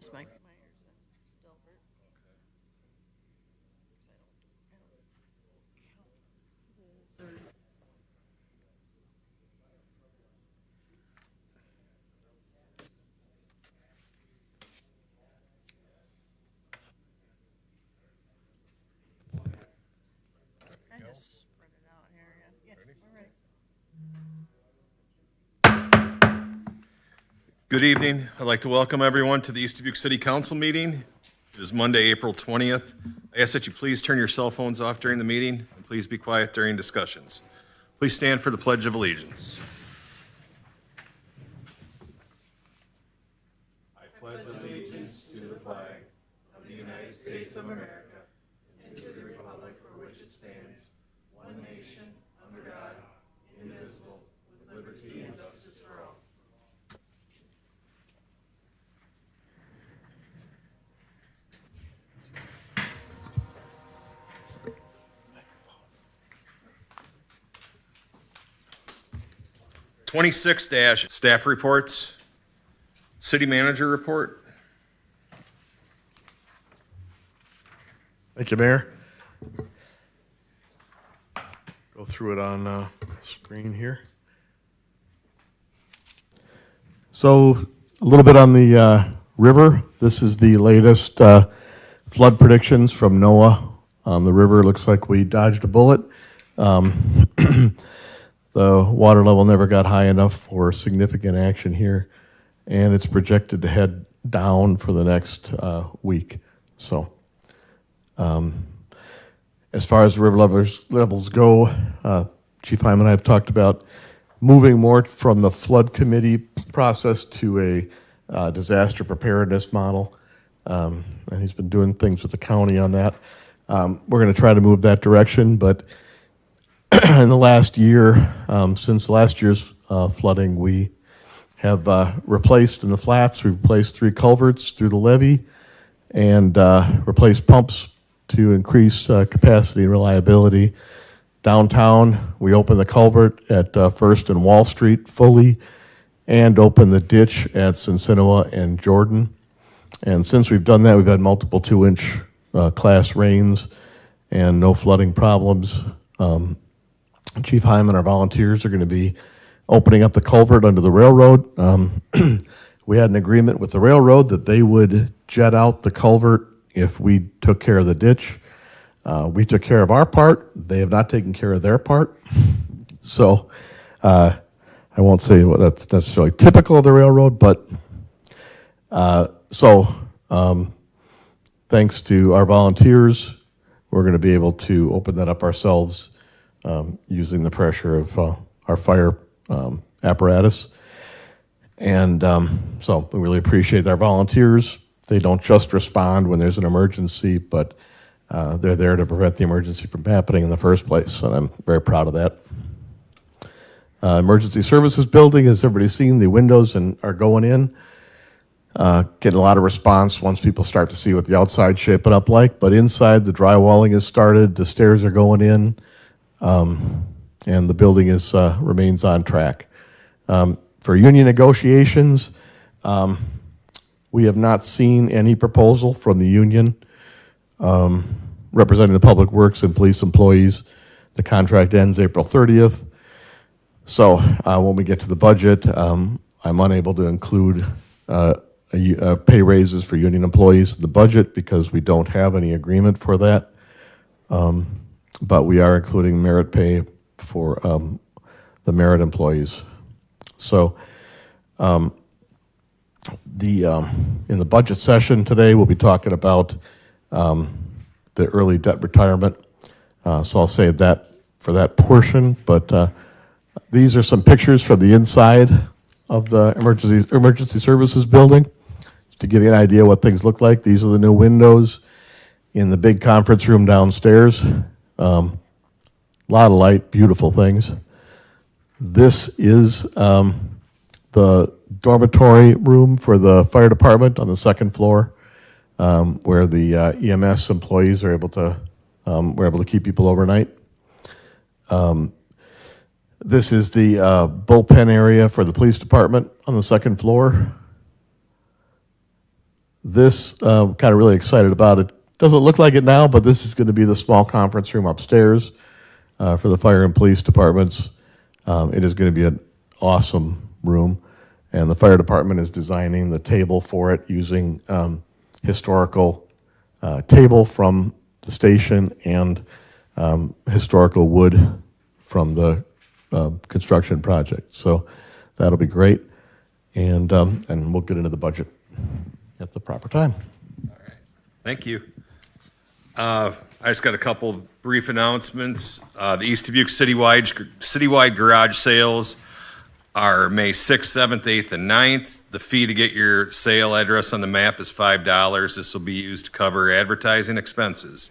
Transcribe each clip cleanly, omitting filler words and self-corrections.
Just Mike Myers and Delbert. I just print it out here. Yeah, we're ready. Good evening. I'd like to welcome everyone to the East Dubuque City Council meeting. It is Monday, April 20th. I ask that you please turn your cell phones off during the meeting and please be quiet during discussions. Please stand for the Pledge of Allegiance. I pledge allegiance to the flag of the United States of America and to the republic for which it stands, one nation, under God, indivisible, with liberty and justice for all. (26) Staff reports. City manager report. Thank you, Mayor. Go through it on screen here. So a little bit on the river. This is the latest flood predictions from NOAA on the river. Looks like we dodged a bullet. The water level never got high enough for significant action here, and it's projected to head down for the next week. So as far as the river levels go, Chief Hyman and I have talked about moving more from the flood committee process to a disaster preparedness model, and he's been doing things with the county on that. We're going to try to move that direction, but in the last year, since last year's flooding, we have replaced in the flats, we replaced 3 culverts through the levee and replaced pumps to increase capacity and reliability. Downtown, we opened the culvert at First and Wall Street fully and opened the ditch at Cincinnati and Jordan. And since we've done that, we've had multiple 2-inch class rains and no flooding problems. Chief Hyman, our volunteers, are going to be opening up the culvert under the railroad. We had an agreement with the railroad that they would jet out the culvert if we took care of the ditch. We took care of our part. They have not taken care of their part. So I won't say what that's necessarily typical of the railroad, but thanks to our volunteers, we're going to be able to open that up ourselves using the pressure of our fire apparatus. And so we really appreciate our volunteers. They don't just respond when there's an emergency, but they're there to prevent the emergency from happening in the first place, and I'm very proud of that. Emergency Services Building, as everybody's seen, the windows are going in. Getting a lot of response once people start to see what the outside's shaping up like, but inside the drywalling has started, the stairs are going in, and the building remains on track. For union negotiations, we have not seen any proposal from the union representing the public works and police employees. The contract ends April 30th. So when we get to the budget, I'm unable to include pay raises for union employees in the budget because we don't have any agreement for that. But we are including merit pay for the merit employees. So in the budget session today, we'll be talking about the early debt retirement. So I'll save that for that portion. But these are some pictures from the inside of the emergency services building to give you an idea what things look like. These are the new windows in the big conference room downstairs. A lot of light, beautiful things. This is the dormitory room for the fire department on the second floor, where the EMS employees are able to keep people overnight. This is the bullpen area for the police department on the second floor. this, kind of really excited about it. Doesn't look like it now, but this is going to be the small conference room upstairs for the fire and police departments. It is going to be an awesome room, and the fire department is designing the table for it using historical table from the station and historical wood from the construction project. So that'll be great, and we'll get into the budget at the proper time. Thank you. I just got a couple brief announcements. The East Dubuque citywide garage sales are May 6th, 7th, 8th, and 9th. The fee to get your sale address on the map is $5. This will be used to cover advertising expenses.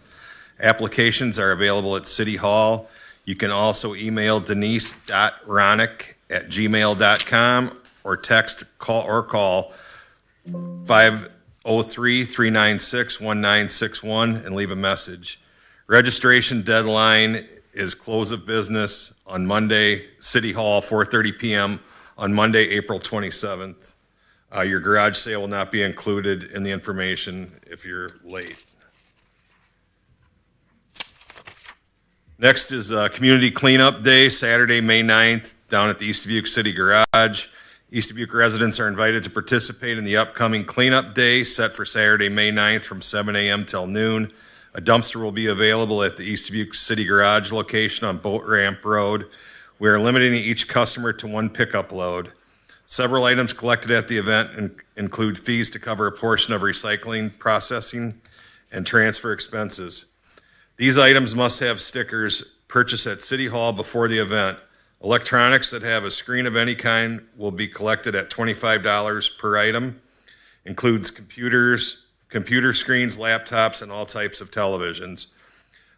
Applications are available at City Hall. You can also email denise.ronick@gmail.com or text call 503-396-1961 and leave a message. Registration deadline is close of business on Monday, City Hall, 4:30 p.m. on Monday, April 27th. Your garage sale will not be included in the information if you're late. Next is Community Cleanup Day, Saturday, May 9th, down at the East Dubuque City Garage. East Dubuque residents are invited to participate in the upcoming Cleanup Day set for Saturday, May 9th from 7 a.m. till noon. A dumpster will be available at the East Dubuque City Garage location on Boat Ramp Road. We are limiting each customer to one pickup load. Several items collected at the event include fees to cover a portion of recycling, processing, and transfer expenses. These items must have stickers purchased at City Hall before the event. Electronics that have a screen of any kind will be collected at $25 per item. Includes computers, computer screens, laptops, and all types of televisions.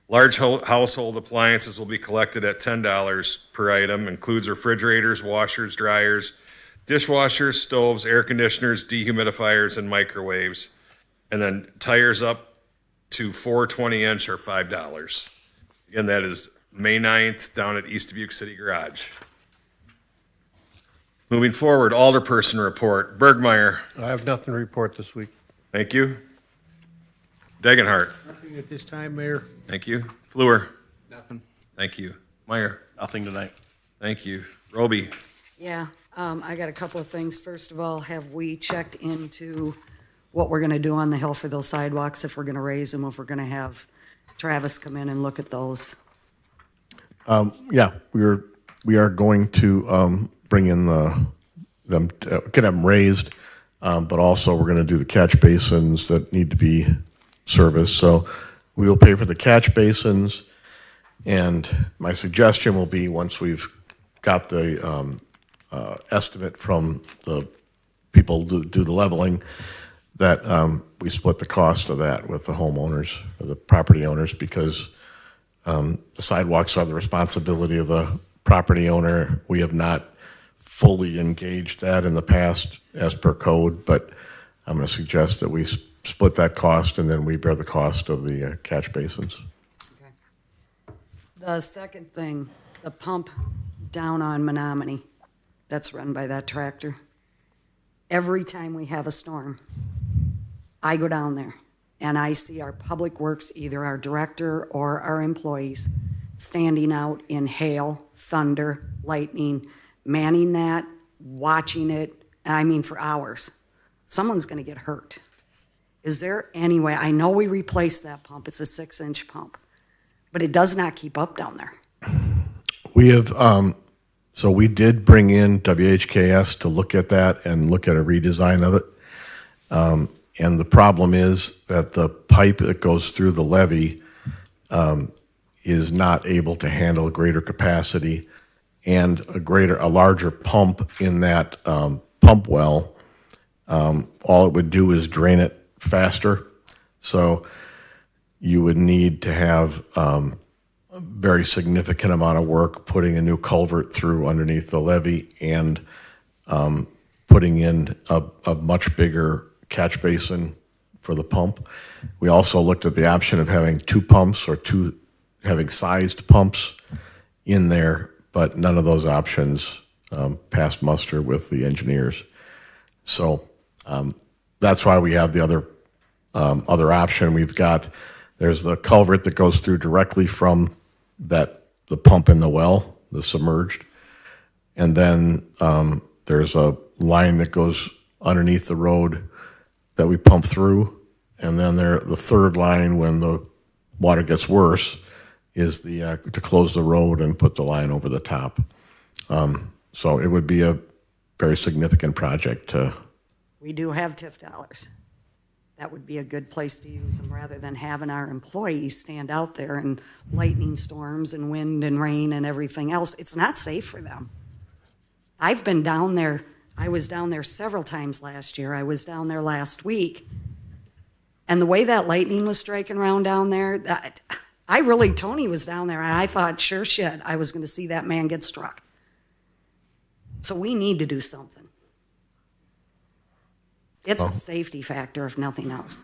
Large household appliances will be collected at $10 per item. Includes refrigerators, washers, dryers, dishwashers, stoves, air conditioners, dehumidifiers, and microwaves. And then tires up to 420-inch are $5. Again, that is May 9th down at East Dubuque City Garage. Moving forward, Alderperson report. Bergmeyer. I have nothing to report this week. Thank you. Degenhardt. Nothing at this time, Mayor. Thank you. Fleur. Nothing. Thank you. Meyer. Nothing tonight. Thank you. Roby. Yeah, I got a couple of things. First of all, have we checked into what we're going to do on the hill for those sidewalks, if we're going to raise them, if we're going to have Travis come in and look at those? Yeah, we are going to bring in get them raised, but also we're going to do the catch basins that need to be serviced. So we will pay for the catch basins, and my suggestion will be once we've got the estimate from the people who do the leveling, that we split the cost of that with the homeowners or the property owners, because the sidewalks are the responsibility of the property owner. We have not fully engaged that in the past as per code, but I'm going to suggest that we split that cost and then we bear the cost of the catch basins. Okay. The second thing, the pump down on Menominee, that's run by that tractor. Every time we have a storm, I go down there and I see our public works, either our director or our employees, standing out in hail, thunder, lightning, manning that, watching it, I mean for hours. Someone's going to get hurt. Is there any way, I know we replaced that pump, it's a 6-inch pump, but it does not keep up down there. We have, so we did bring in WHKS to look at that and look at a redesign of it. And the problem is that the pipe that goes through the levee is not able to handle a greater capacity, and a larger pump in that pump well. All it would do is drain it faster. So you would need to have a very significant amount of work putting a new culvert through underneath the levee and putting in a much bigger catch basin for the pump. We also looked at the option of having two pumps or having sized pumps in there, but none of those options passed muster with the engineers. So that's why we have the other option. There's the culvert that goes through directly from the pump in the well, the submerged. And then there's a line that goes underneath the road that we pump through. And then the third line, when the water gets worse, is to close the road and put the line over the top. So it would be a very significant project. We do have TIF dollars. That would be a good place to use them rather than having our employees stand out there in lightning storms and wind and rain and everything else. It's not safe for them. I've been down there. I was down there several times last year. I was down there last week. And the way that lightning was striking around down there, Tony was down there, and I thought, sure shit, I was going to see that man get struck. So we need to do something. It's a safety factor, if nothing else.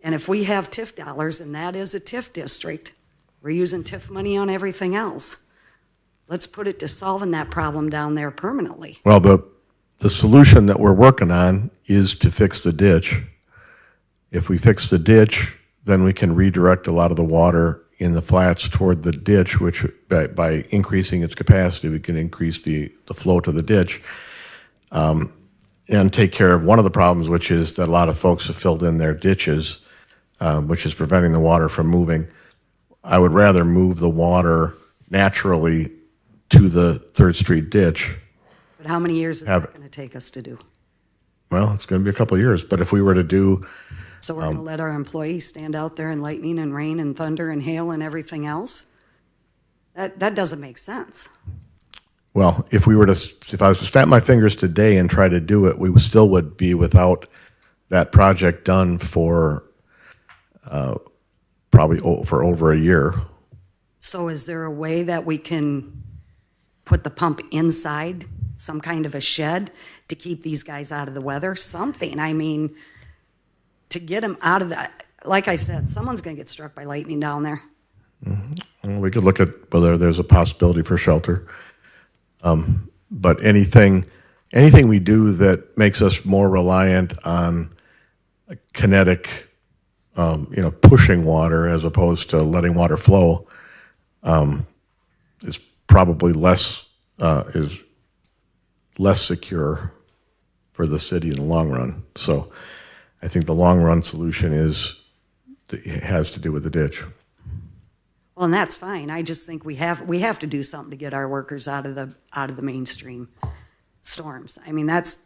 And if we have TIF dollars, and that is a TIF district, we're using TIF money on everything else. Let's put it to solving that problem down there permanently. Well, the solution that we're working on is to fix the ditch. If we fix the ditch, then we can redirect a lot of the water in the flats toward the ditch, which by increasing its capacity, we can increase the flow to the ditch. And take care of one of the problems, which is that a lot of folks have filled in their ditches, which is preventing the water from moving. I would rather move the water naturally to the 3rd Street ditch. But how many years is that going to take us to do? Well, it's going to be a couple of years, but if we were to do... So we're going to let our employees stand out there in lightning and rain and thunder and hail and everything else? That doesn't make sense. Well, if I was to snap my fingers today and try to do it, we still would be without that project done for probably for over a year. So is there a way that we can put the pump inside some kind of a shed to keep these guys out of the weather? Something. I mean, to get them out of that. Like I said, someone's going to get struck by lightning down there. Mm-hmm. Well, we could look at whether there's a possibility for shelter. But anything we do that makes us more reliant on kinetic, pushing water as opposed to letting water flow, is probably less secure for the city in the long run. So I think the long run solution has to do with the ditch. Well, and that's fine. I just think we have to do something to get our workers out of the mainstream storms. I mean, that's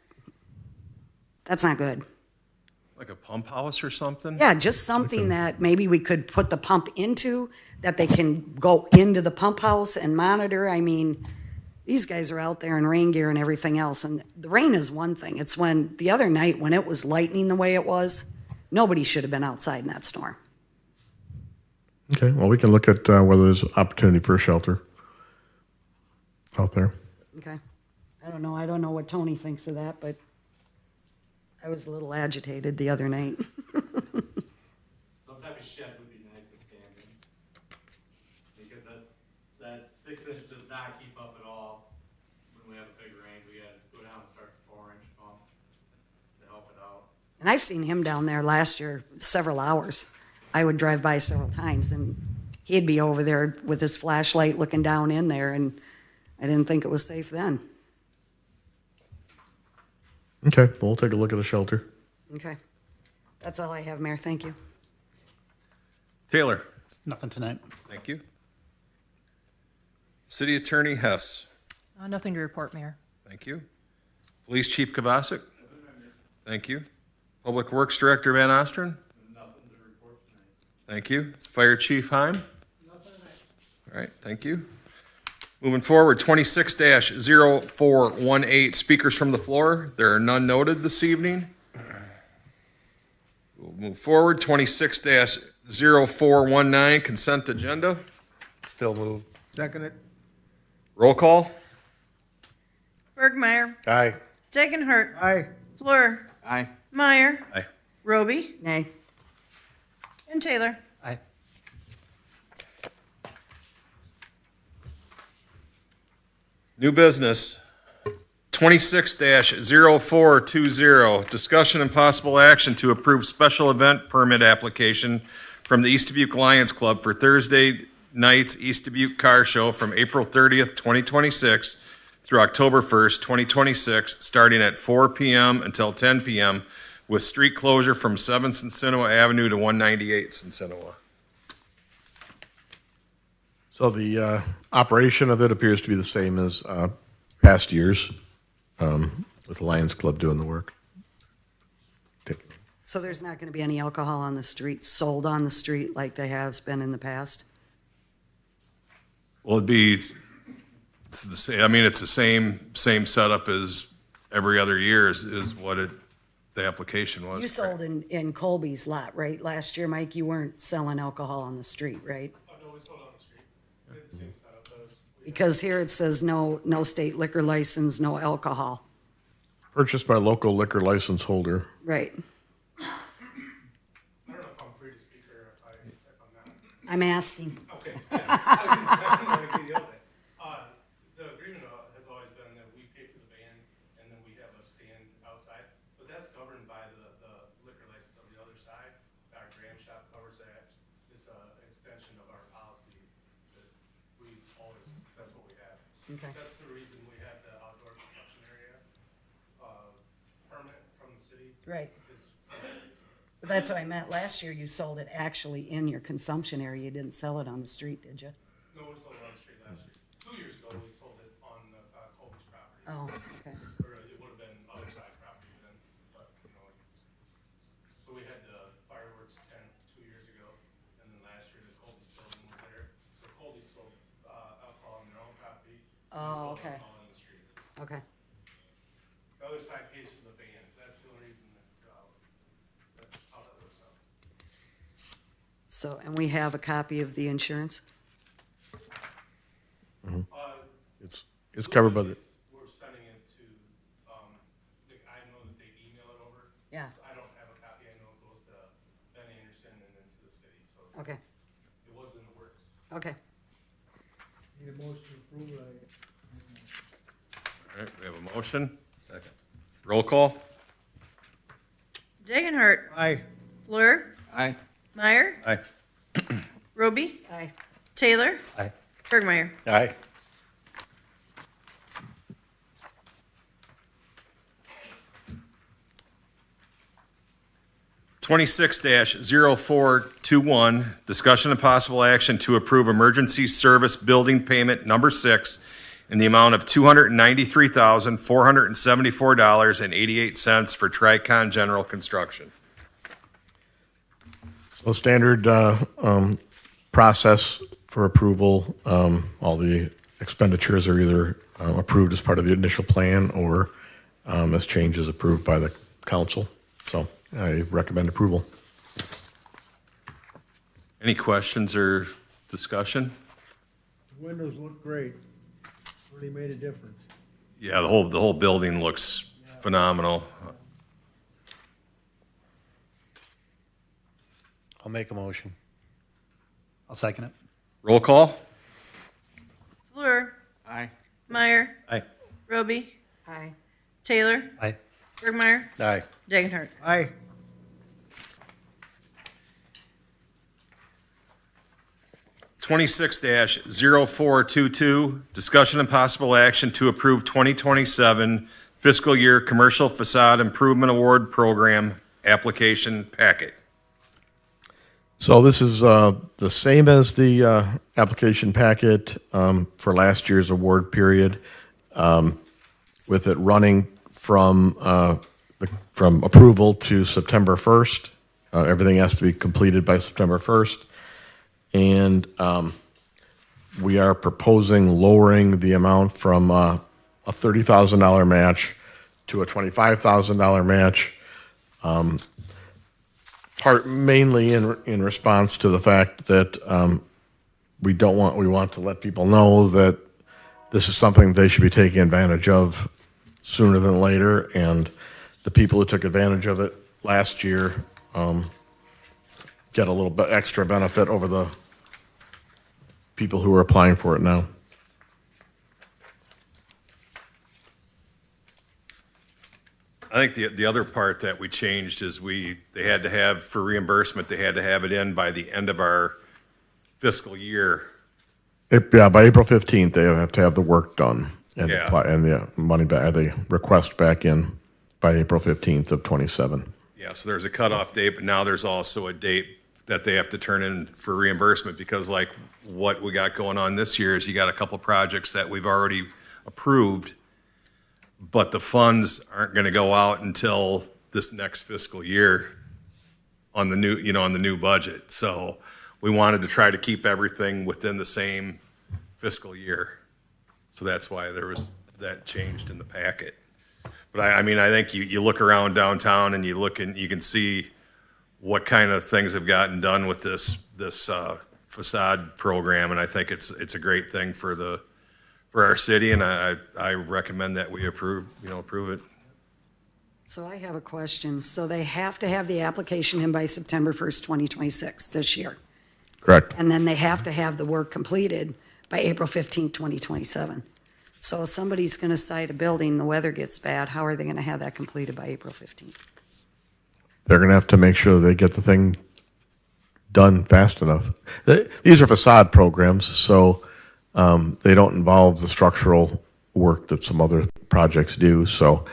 not good. Like a pump house or something? Yeah, just something that maybe we could put the pump into, that they can go into the pump house and monitor. I mean, these guys are out there in rain gear and everything else. And the rain is one thing. It's when the other night when it was lightning the way it was, nobody should have been outside in that storm. Okay, well, we can look at whether there's opportunity for a shelter out there. Okay. I don't know what Tony thinks of that, but I was a little agitated the other night. Some type of shed would be nice to stand in. Because that 6-inch does not keep up at all. When we have a big rain, we had to go down and start the 4-inch pump to help it out. And I've seen him down there last year several hours. I would drive by several times, and he'd be over there with his flashlight looking down in there, and I didn't think it was safe then. Okay, well, we'll take a look at a shelter. Okay. That's all I have, Mayor. Thank you. Taylor? Nothing tonight. Thank you. City Attorney Hess? Nothing to report, Mayor. Thank you. Police Chief Kovacic? Thank you. Public Works Director Van Osteren? Nothing to report tonight. Thank you. Fire Chief Heim? Nothing tonight. All right, thank you. Moving forward, 26-0418, speakers from the floor. There are none noted this evening. We'll move forward, 26-0419, consent agenda. Still move. Second it. Roll call. Bergmeyer, Aye. Dagenhart, Aye. Fleur, Aye. Meyer, Aye. Roby, Nay. and Taylor. Aye. New business, 26-0420, discussion and possible action to approve special event permit application from the East Dubuque Lions Club for Thursday night's East Dubuque Car Show from April 30th, 2026 through October 1st, 2026, starting at 4 p.m. until 10 p.m. with street closure from 7 Cincinnati Avenue to 198 Cincinnati. So the operation of it appears to be the same as past years, with the Lions Club doing the work. So there's not going to be any alcohol on the street, sold on the street like they have been in the past? Well, it'd be it's the same. I mean, it's the same setup as every other year is what the application was. You sold in Colby's lot, right? Last year, Mike, you weren't selling alcohol on the street, right? Oh, no, we sold on the street. We had the same setup as. Because here it says no state liquor license, no alcohol. Purchased by local liquor license holder. Right. I don't know if I'm free to speak or if I'm not. I'm asking. Okay. The agreement has always been that we pay for the band and then we have a stand outside, but that's governed by the liquor license on the other side. Our dram shop covers that. It's an extension of our policy that that's what we have. Okay. That's the reason we have the outdoor consumption area permit from the city. Right. It's for that reason. But that's what I meant. Last year, you sold it actually in your consumption area. You didn't sell it on the street, did you? No, we sold it on the street last year. 2 years ago, we sold it on the Colby's property. Oh, okay. Or it would have been other side property then, but, you know. So we had the fireworks tent 2 years ago, and then last year the Colby's building was there. So Colby sold alcohol on their own property. We Oh, sold okay. alcohol in the street. Okay. The other side pays for the band. That's the only reason that's how that works out. So, and we have a copy of the insurance? It's covered by the. We're sending it to, I know that they email it over. Yeah. I don't have a copy. I know it goes to Ben Anderson and then to the city, so Okay. it was in the works. Okay. Need a motion to approve, All right, we have a motion. Roll call. Dagenhart. Aye. Fleur. Aye. Meyer. Aye. Roby. Aye. Taylor. Aye. Bergmeyer. Aye. Twenty-six 0421, discussion and possible action to approve emergency service building payment number 6 in the amount of $293,474.88 for Tricon General Construction. So standard process for approval. All the expenditures are either approved as part of the initial plan or as changes approved by the council. So I recommend approval. Any questions or discussion? The windows look great. Really made a difference. Yeah, the whole building looks phenomenal. I'll make a motion. I'll second it. Roll call. Fleur. Aye. Meyer. Aye. Roby. Aye. Taylor. Aye. Bergmeyer. Aye. Dagenhart. Aye. Twenty-six 0422, discussion and possible action to approve 2027 fiscal year commercial facade improvement award program application packet. So this is the same as the application packet for last year's award period, with it running from approval to September 1st. Everything has to be completed by September 1st. And we are proposing lowering the amount from a $30,000 match to a $25,000 match. Part mainly in response to the fact that we want to let people know that this is something they should be taking advantage of sooner than later, and the people who took advantage of it last year get a little bit extra benefit over the people who are applying for it now. I think the other part that we changed is they had to have, for reimbursement, they had to have it in by the end of our fiscal year. Yeah, by April 15th, they have to have the work done and Yeah. apply, and the money back, the request back in by April 15th of 27. Yeah, so there's a cutoff date, but now there's also a date that they have to turn in for reimbursement, because like what we got going on this year is you got a couple projects that we've already approved, but the funds aren't going to go out until this next fiscal year on the new, on the new budget. So we wanted to try to keep everything within the same fiscal year. So that's why there was that changed in the packet. But I mean, I think you look around downtown and you look and you can see what kind of things have gotten done with this facade program, and I think it's a great thing for our city, and I recommend that we approve it. So I have a question. So they have to have the application in by September 1st, 2026, this year. Correct. And then they have to have the work completed by April 15th, 2027. So if somebody's going to site a building, the weather gets bad, how are they going to have that completed by April 15th? They're going to have to make sure they get the thing done fast enough. These are facade programs, so they don't involve the structural work that some other projects do. So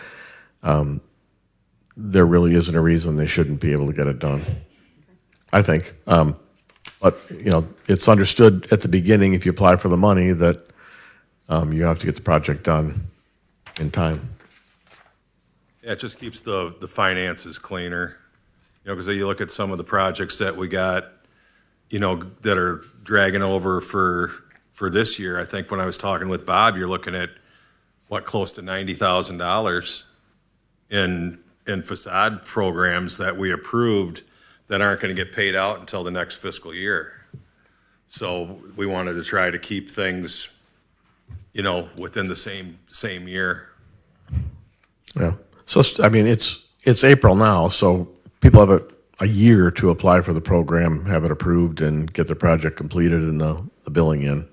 there really isn't a reason they shouldn't be able to get it done, I think. But, it's understood at the beginning, if you apply for the money, that you have to get the project done in time. Yeah, it just keeps the finances cleaner, because you look at some of the projects that we got, that are dragging over for this year. I think when I was talking with Bob, you're looking at close to $90,000 in facade programs that we approved that aren't going to get paid out until the next fiscal year. So we wanted to try to keep things, within the same year. Yeah. So, I mean, it's April now, so people have a year to apply for the program, have it approved, and get the project completed and the billing in.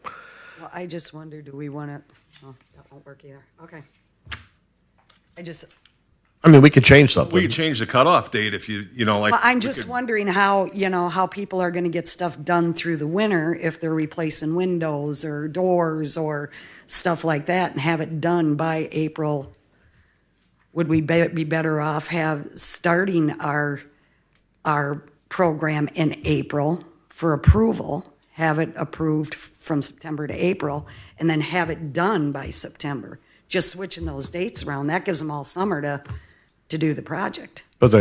Well, I just wonder, do we want to, oh, that won't work either. Okay. I mean, we could change something. We could change the cutoff date if like. Well, I'm just wondering how, how people are going to get stuff done through the winter if they're replacing windows or doors or stuff like that, and have it done by April. Would we be better off starting our program in April for approval, have it approved from September to April, and then have it done by September? Just switching those dates around, that gives them all summer to do the project. But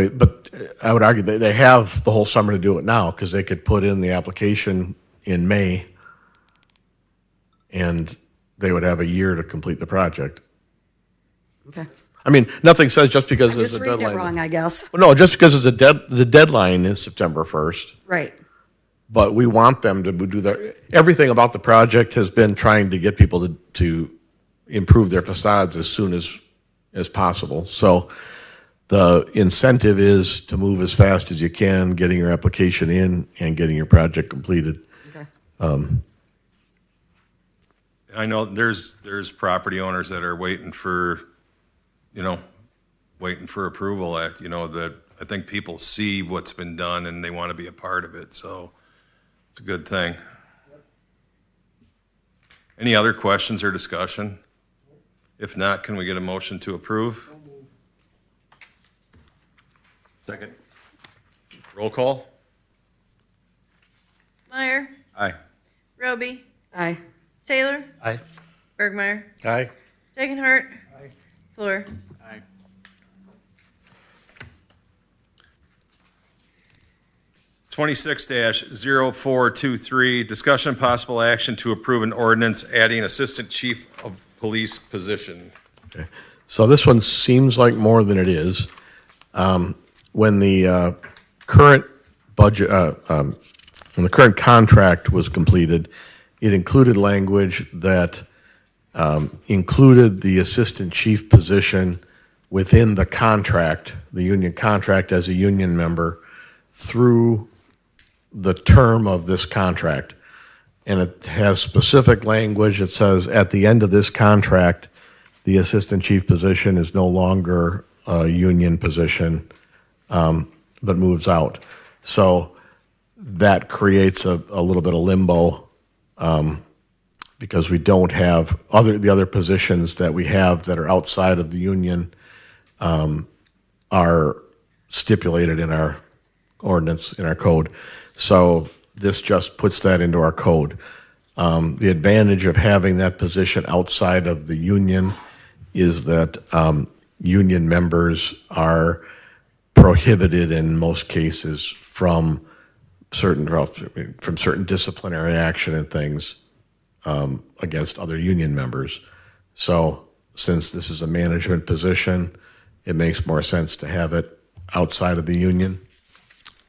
I would argue they have the whole summer to do it now, because they could put in the application in May, and they would have a year to complete the project. Okay. I mean, nothing says just because I'm there's just a reading it deadline. wrong, I guess. No, just because the deadline is September 1st. Right. But we want them to do everything about the project has been trying to get people to improve their facades as soon as possible. So the incentive is to move as fast as you can, getting your application in and getting your project completed. Okay. I know there's property owners that are waiting for approval that I think people see what's been done and they want to be a part of it. So it's a good thing. Any other questions or discussion? If not, can we get a motion to approve? Second. Roll call? Meyer, Aye. Roby, Aye. Taylor, Aye. Bergmeyer, Aye. Dagenhart, Fleur. Aye. (26-0423), discussion and possible action to approve an ordinance adding assistant chief of police position. Okay. So this one seems like more than it is. When the current budget, when the current contract was completed, it included language that included the assistant chief position within the contract, the union contract as a union member, through the term of this contract. And it has specific language. It says at the end of this contract, the assistant chief position is no longer a union position, but moves out. So that creates a little bit of limbo, because we don't have the other positions that we have that are outside of the union, are stipulated in our ordinance, in our code. So this just puts that into our code. The advantage of having that position outside of the union is that union members are prohibited in most cases from certain disciplinary action and things against other union members. So since this is a management position, it makes more sense to have it outside of the union.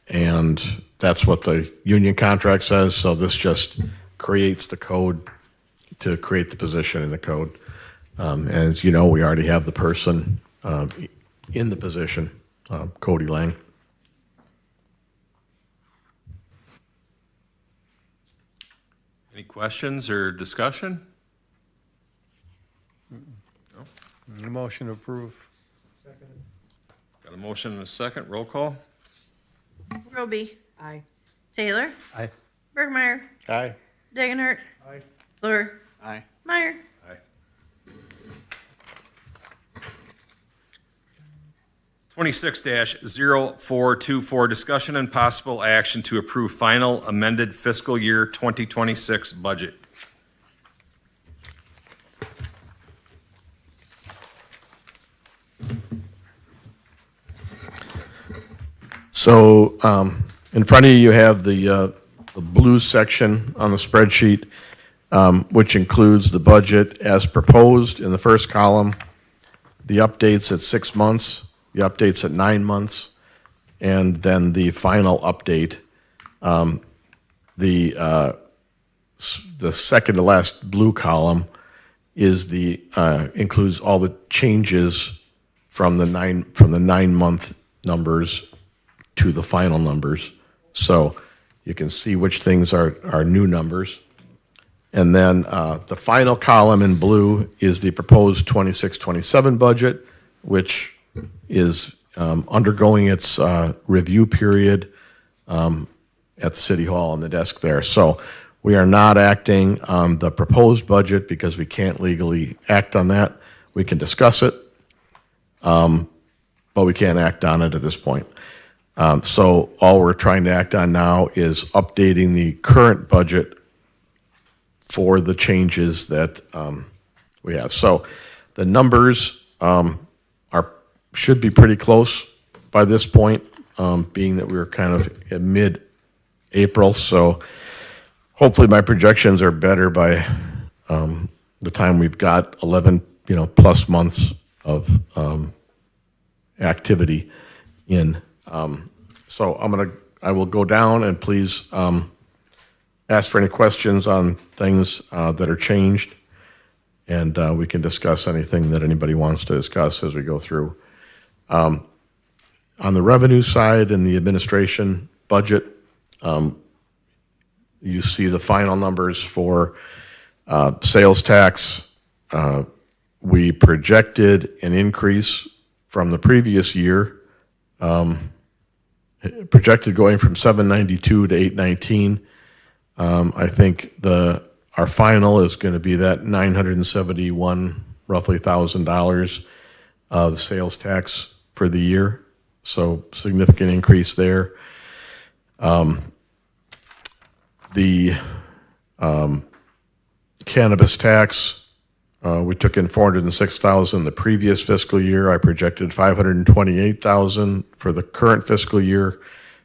And that's what the union contract says. So this just creates the code to create the position in the code. As you know, we already have the person in the position, Cody Lang. Any questions or discussion? Motion to approve. Got a motion and a second. Roll call. Roby, Aye. Taylor, Aye. Bergmeyer, Aye. Dagenhart, Aye. Fleur, Aye. Meyer. Aye. 26-0424, discussion and possible action to approve final amended fiscal year 2026 budget. So in front of you, you have the blue section on the spreadsheet, which includes the budget as proposed in the first column, the updates at 6 months, the updates at 9 months, and then the final update. The second to last blue column is includes all the changes from the 9 month numbers to the final numbers. So you can see which things are new numbers. And then the final column in blue is the proposed 26-27 budget, which is undergoing its review period at the City Hall on the desk there. So we are not acting on the proposed budget because we can't legally act on that. We can discuss it, but we can't act on it at this point. So all we're trying to act on now is updating the current budget for the changes that we have. So the numbers should be pretty close by this point, being that we're kind of at mid-April. So hopefully my projections are better by the time we've got 11 plus months of activity in. So I will go down and please ask for any questions on things that are changed, and we can discuss anything that anybody wants to discuss as we go through. On the revenue side and the administration budget, you see the final numbers for sales tax. We projected an increase from the previous year, projected going from 792 to 819. I think our final is going to be that $971, roughly $1,000 of sales tax for the year. So significant increase there. The cannabis tax, we took in $406,000 the previous fiscal year. I projected $528,000 for the current fiscal year,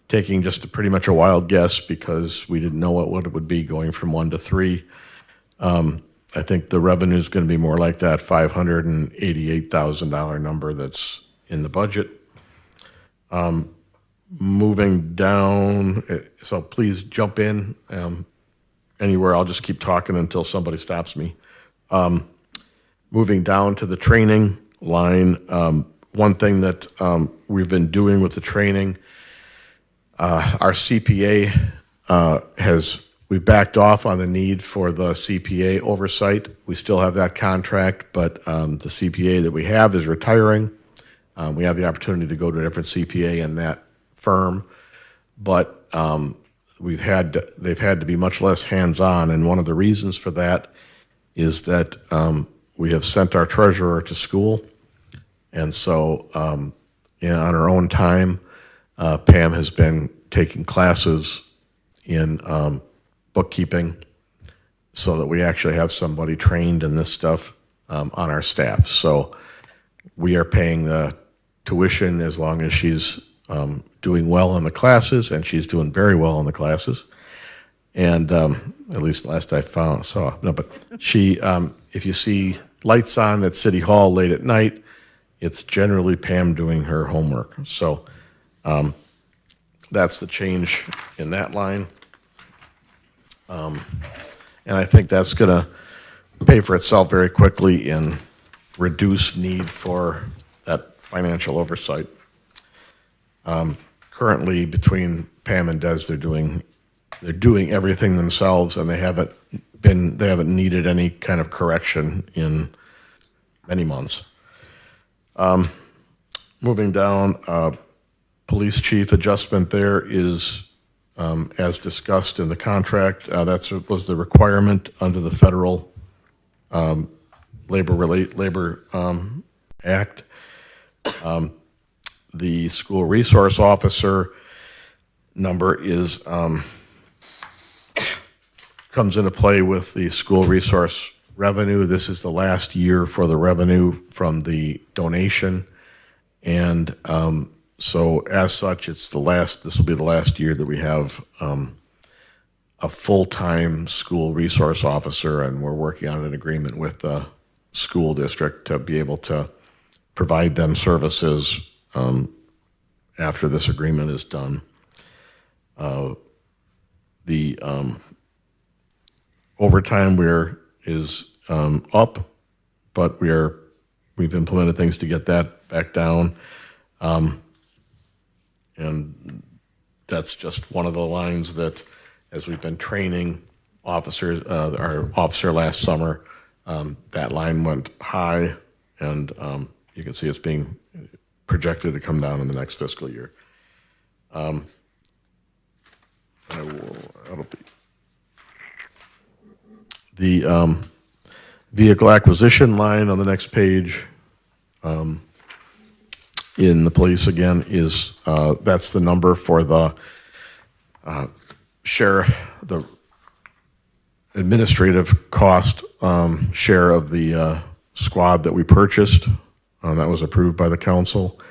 taking just pretty much a wild guess because we didn't know what it would be going from 1 to 3. I think the revenue is going to be more like that $588,000 number that's in the budget. Moving down, so please jump in anywhere. I'll just keep talking until somebody stops me. Moving down to the training line, one thing that we've been doing with the training, our CPA we've backed off on the need for the CPA oversight. We still have that contract, but the CPA that we have is retiring. We have the opportunity to go to a different CPA in that firm, but they've had to be much less hands-on, and one of the reasons for that is that we have sent our treasurer to school, and so on her own time, Pam has been taking classes in bookkeeping so that we actually have somebody trained in this stuff on our staff. So we are paying the tuition as long as she's doing well in the classes, and she's doing very well in the classes. And at least last I saw. No, but she, if you see lights on at City Hall late at night, it's generally Pam doing her homework. So that's the change in that line. And I think that's going to pay for itself very quickly in reduced need for that financial oversight. Currently, between Pam and Des, they're doing everything themselves, and they haven't needed any kind of correction in many months. Moving down, police chief adjustment there is, as discussed in the contract, that was the requirement under the federal Labor Act. The school resource officer number is comes into play with the school resource revenue. This is the last year for the revenue from the donation, and so as such, this will be the last year that we have a full-time school resource officer, and we're working on an agreement with the school district to be able to provide them services after this agreement is done. The overtime is up, but we've implemented things to get that back down. And that's just one of the lines that, as we've been training officers, our officer last summer, that line went high, and you can see it's being projected to come down in the next fiscal year. The vehicle acquisition line on the next page in the police again is that's the number for the share, the administrative cost share of the squad that we purchased. That was approved by the council,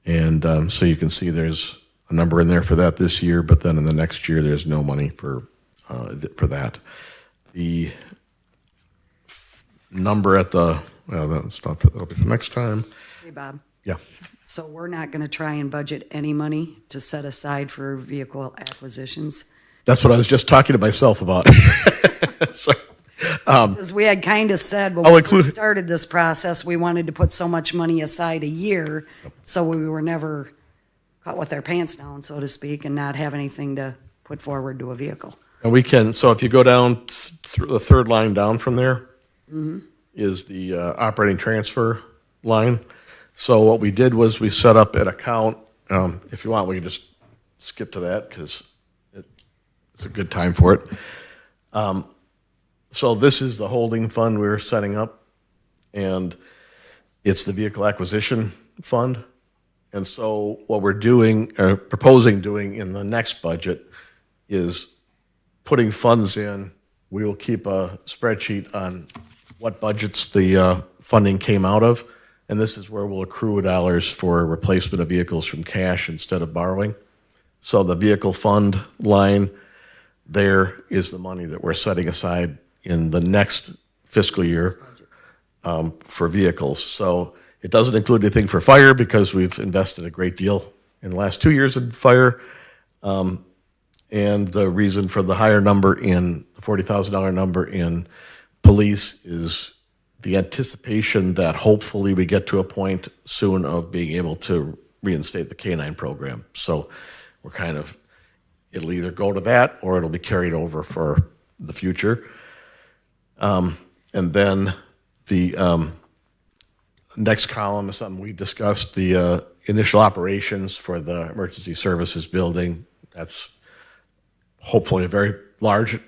and so you can see there's a number in there for that this year, but then in the next year there's no money for that. The number at the that'll be for next time. Hey, Bob. Yeah. So we're not going to try and budget any money to set aside for vehicle acquisitions? That's what I was just talking to myself about. Sorry. Because we had kind of said when we first started this process, we wanted to put so much money aside a year, so we were never caught with our pants down, so to speak, and not have anything to put forward to a vehicle. And we can, so if you go down through the third line down from there, is the operating transfer line. So what we did was we set up an account. If you want, we can just skip to that because it's a good time for it. So this is the holding fund we're setting up, and it's the vehicle acquisition fund. And so what we're doing, proposing doing in the next budget is putting funds in. We will keep a spreadsheet on what budgets the funding came out of, and this is where we'll accrue dollars for replacement of vehicles from cash instead of borrowing. So the vehicle fund line there is the money that we're setting aside in the next fiscal year for vehicles. So it doesn't include anything for fire because we've invested a great deal in the last 2 years in fire. And the reason for the higher number in the $40,000 number in police is the anticipation that hopefully we get to a point soon of being able to reinstate the K-9 program. So we're kind of, it'll either go to that or it'll be carried over for the future. And then the next column is something we discussed, the initial operations for the emergency services building. That's hopefully a very large,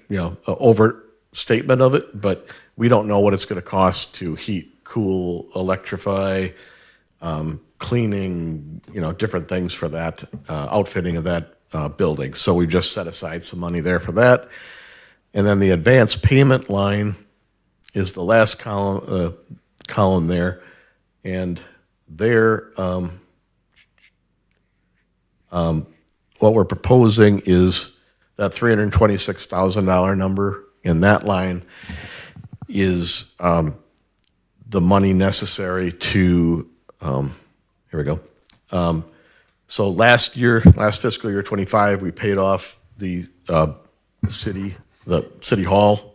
overstatement of it, but we don't know what it's going to cost to heat, cool, electrify, cleaning, different things for that, outfitting of that building. So we just set aside some money there for that. And then the advance payment line is the last column there. And there, what we're proposing is that $326,000 number in that line is the money necessary to, here we go. So last fiscal year 25, we paid off the city hall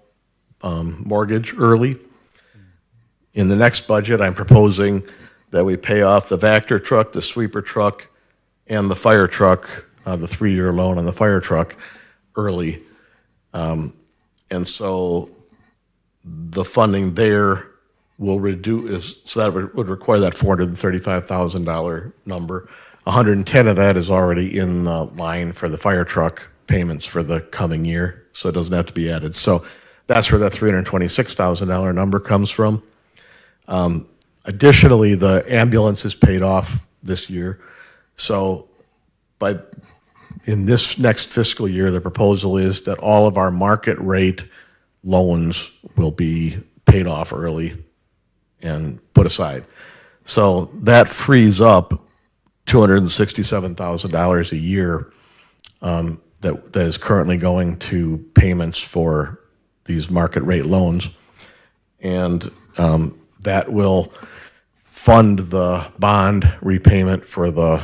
mortgage early. In the next budget, I'm proposing that we pay off the Vector truck, the sweeper truck, and the fire truck, the 3-year loan on the fire truck early. And so the funding there will reduce, so that would require that $435,000 number. 110 of that is already in the line for the fire truck payments for the coming year, so it doesn't have to be added. So that's where that $326,000 number comes from. Additionally, the ambulance is paid off this year. So in this next fiscal year, the proposal is that all of our market rate loans will be paid off early and put aside. So that frees up $267,000 a year that is currently going to payments for these market rate loans. And that will fund the bond repayment for the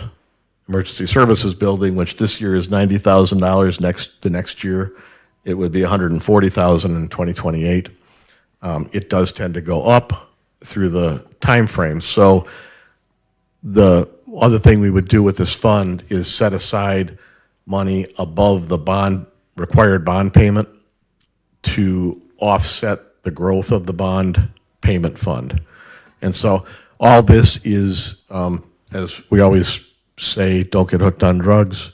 emergency services building, which this year is $90,000. The next year, it would be $140,000 in 2028. It does tend to go up through the time frame. So the other thing we would do with this fund is set aside money above the required bond payment to offset the growth of the bond payment fund. And so all this is, as we always say, don't get hooked on drugs,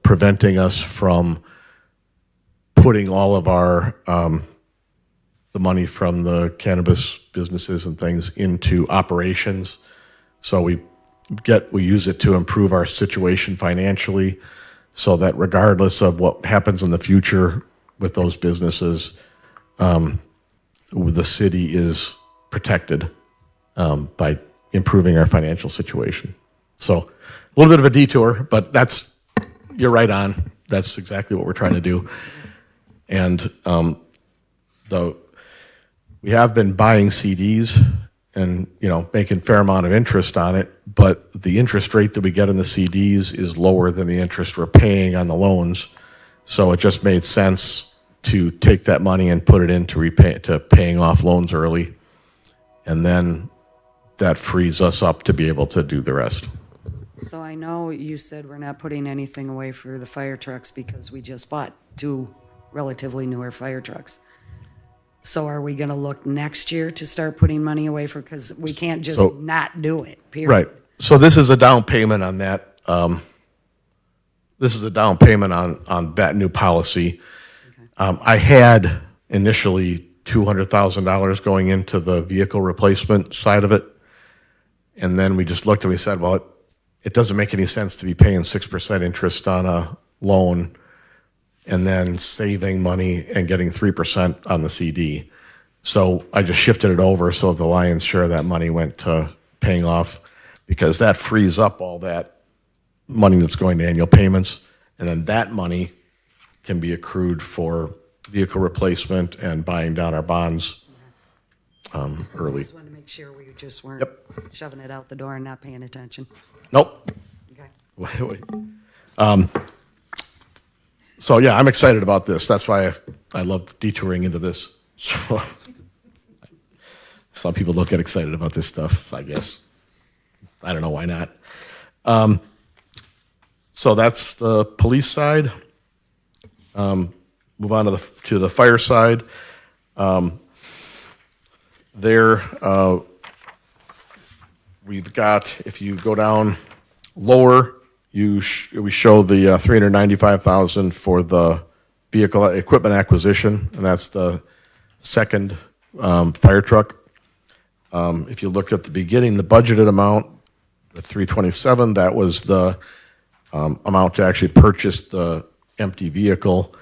preventing us from putting all of our the money from the cannabis businesses and things into operations. So we use it to improve our situation financially, so that regardless of what happens in the future with those businesses, the city is protected by improving our financial situation. So a little bit of a detour, but you're right on. That's exactly what we're trying to do. And we have been buying CDs and making a fair amount of interest on it, but the interest rate that we get in the CDs is lower than the interest we're paying on the loans. So it just made sense to take that money and put it into paying off loans early, and then that frees us up to be able to do the rest. So I know you said we're not putting anything away for the fire trucks because we just bought 2 relatively newer fire trucks. So are we going to look next year to start putting money away for, because we can't just not do it, period. Right. So this is a down payment on that. This is a down payment on that new policy. Okay. I had initially $200,000 going into the vehicle replacement side of it. And then we just looked and we said, well, it doesn't make any sense to be paying 6% interest on a loan and then saving money and getting 3% on the CD. So I just shifted it over so the lion's share of that money went to paying off, because that frees up all that money that's going to annual payments, and then that money can be accrued for vehicle replacement and buying down our bonds early. I just wanted to make sure we just weren't shoving it out the door and not paying attention. Nope. Okay. So yeah, I'm excited about this. That's why I love detouring into this. So, some people don't get excited about this stuff, I guess. I don't know why not. So that's the police side. Move on to the fire side. There, we've got, if you go down lower, we show the $395,000 for the vehicle equipment acquisition, and that's the second fire truck. If you look at the beginning, the budgeted amount, the $327, that was the amount to actually purchase the empty vehicle.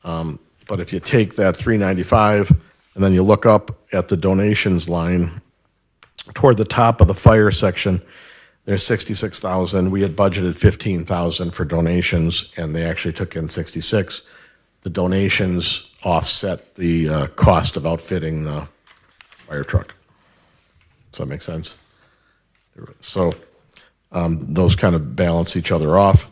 But if you take that $395 and then you look up at the donations line, toward the top of the fire section, there's $66,000. We had budgeted $15,000 for donations, and they actually took in $66,000. The donations offset the cost of outfitting the fire truck. Does that make sense? So those kind of balance each other off.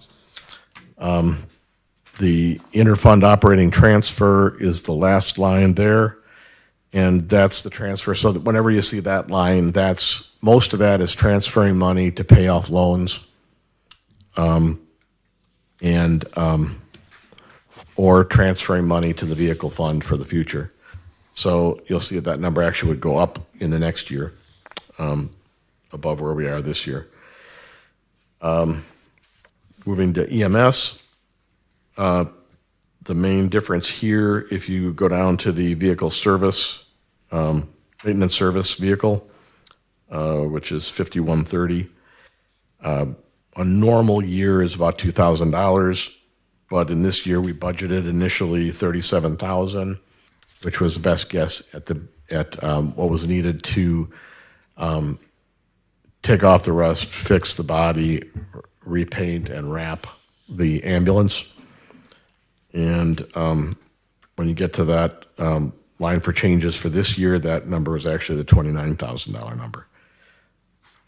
The interfund operating transfer is the last line there, and that's the transfer. So that whenever you see that line, most of that is transferring money to pay off loans, or transferring money to the vehicle fund for the future. So you'll see that number actually would go up in the next year, above where we are this year. Moving to EMS, the main difference here, if you go down to the vehicle service, maintenance service vehicle, which is $5,130. A normal year is about $2,000, but in this year we budgeted initially $37,000, which was the best guess at what was needed to take off the rust, fix the body, repaint, and wrap the ambulance. And when you get to that line for changes for this year, that number is actually the $29,000 number.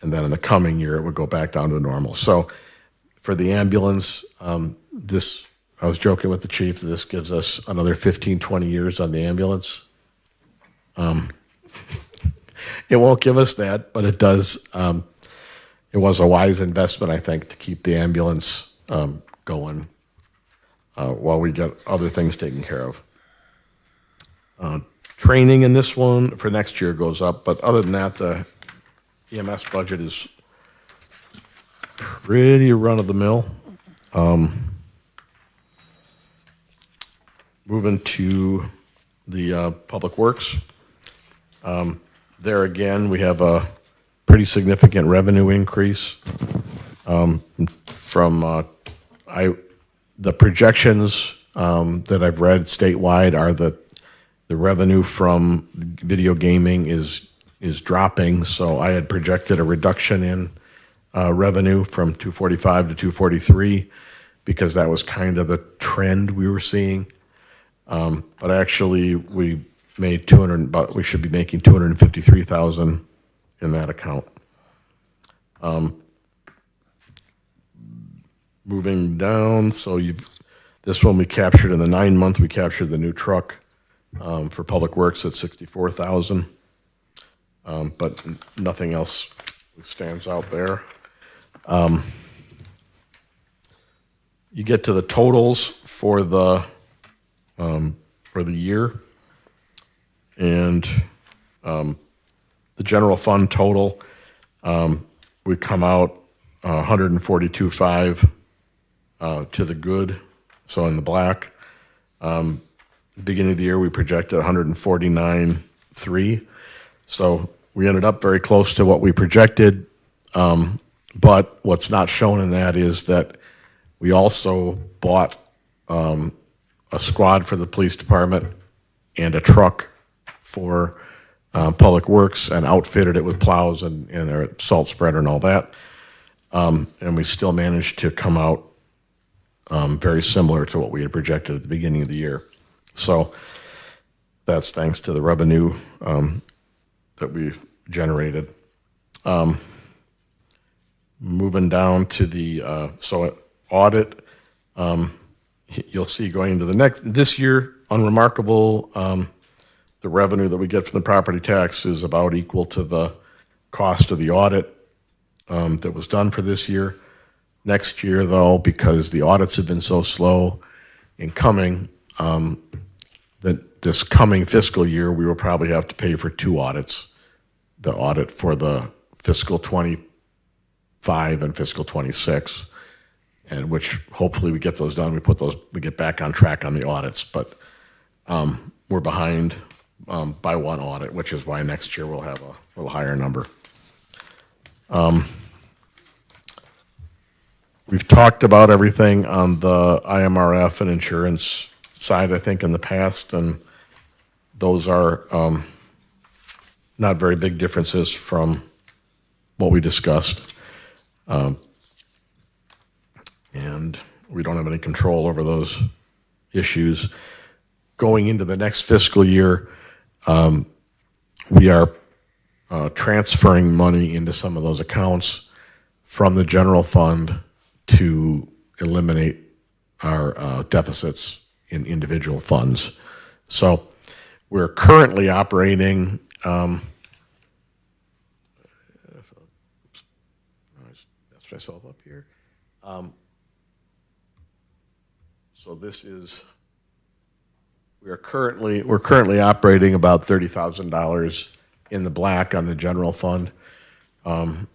And then in the coming year, it would go back down to normal. So for the ambulance, I was joking with the chief that this gives us another 15, 20 years on the ambulance. It won't give us that, but it does. It was a wise investment, I think, to keep the ambulance going while we get other things taken care of. Training in this one for next year goes up, but other than that, the EMS budget is pretty run-of-the-mill. Moving to the Public Works. There again, we have a pretty significant revenue increase from the projections that I've read statewide are that the revenue from video gaming is dropping. So I had projected a reduction in revenue from 245 to 243 because that was kind of the trend we were seeing. But actually, we made we should be making $253,000 in that account. Moving down, so this one we captured in the 9 month. We captured the new truck for Public Works at $64,000, but nothing else stands out there. You get to the totals for the year, and the general fund total, we come out 142.5 to the good, so in the black. Beginning of the year, we projected 149.3, so we ended up very close to what we projected. But what's not shown in that is that we also bought a squad for the police department and a truck for Public Works and outfitted it with plows and a salt spreader and all that. And we still managed to come out very similar to what we had projected at the beginning of the year. So that's thanks to the revenue that we generated. Moving down to the audit, you'll see going into this year, unremarkable. The revenue that we get from the property tax is about equal to the cost of the audit that was done for this year. Next year, though, because the audits have been so slow in coming, that this coming fiscal year, we will probably have to pay for 2 audits. The audit for the fiscal 20 25 and fiscal 26, and which hopefully we get those done. We get back on track on the audits, but we're behind by one audit, which is why next year we'll have a little higher number. We've talked about everything on the IMRF and insurance side, I think, in the past, and those are not very big differences from what we discussed. And we don't have any control over those issues. Going into the next fiscal year, we are transferring money into some of those accounts from the general fund to eliminate our deficits in individual funds. So we're currently operating, that's myself up here. So this is, we're currently operating about $30,000 in the black on the general fund,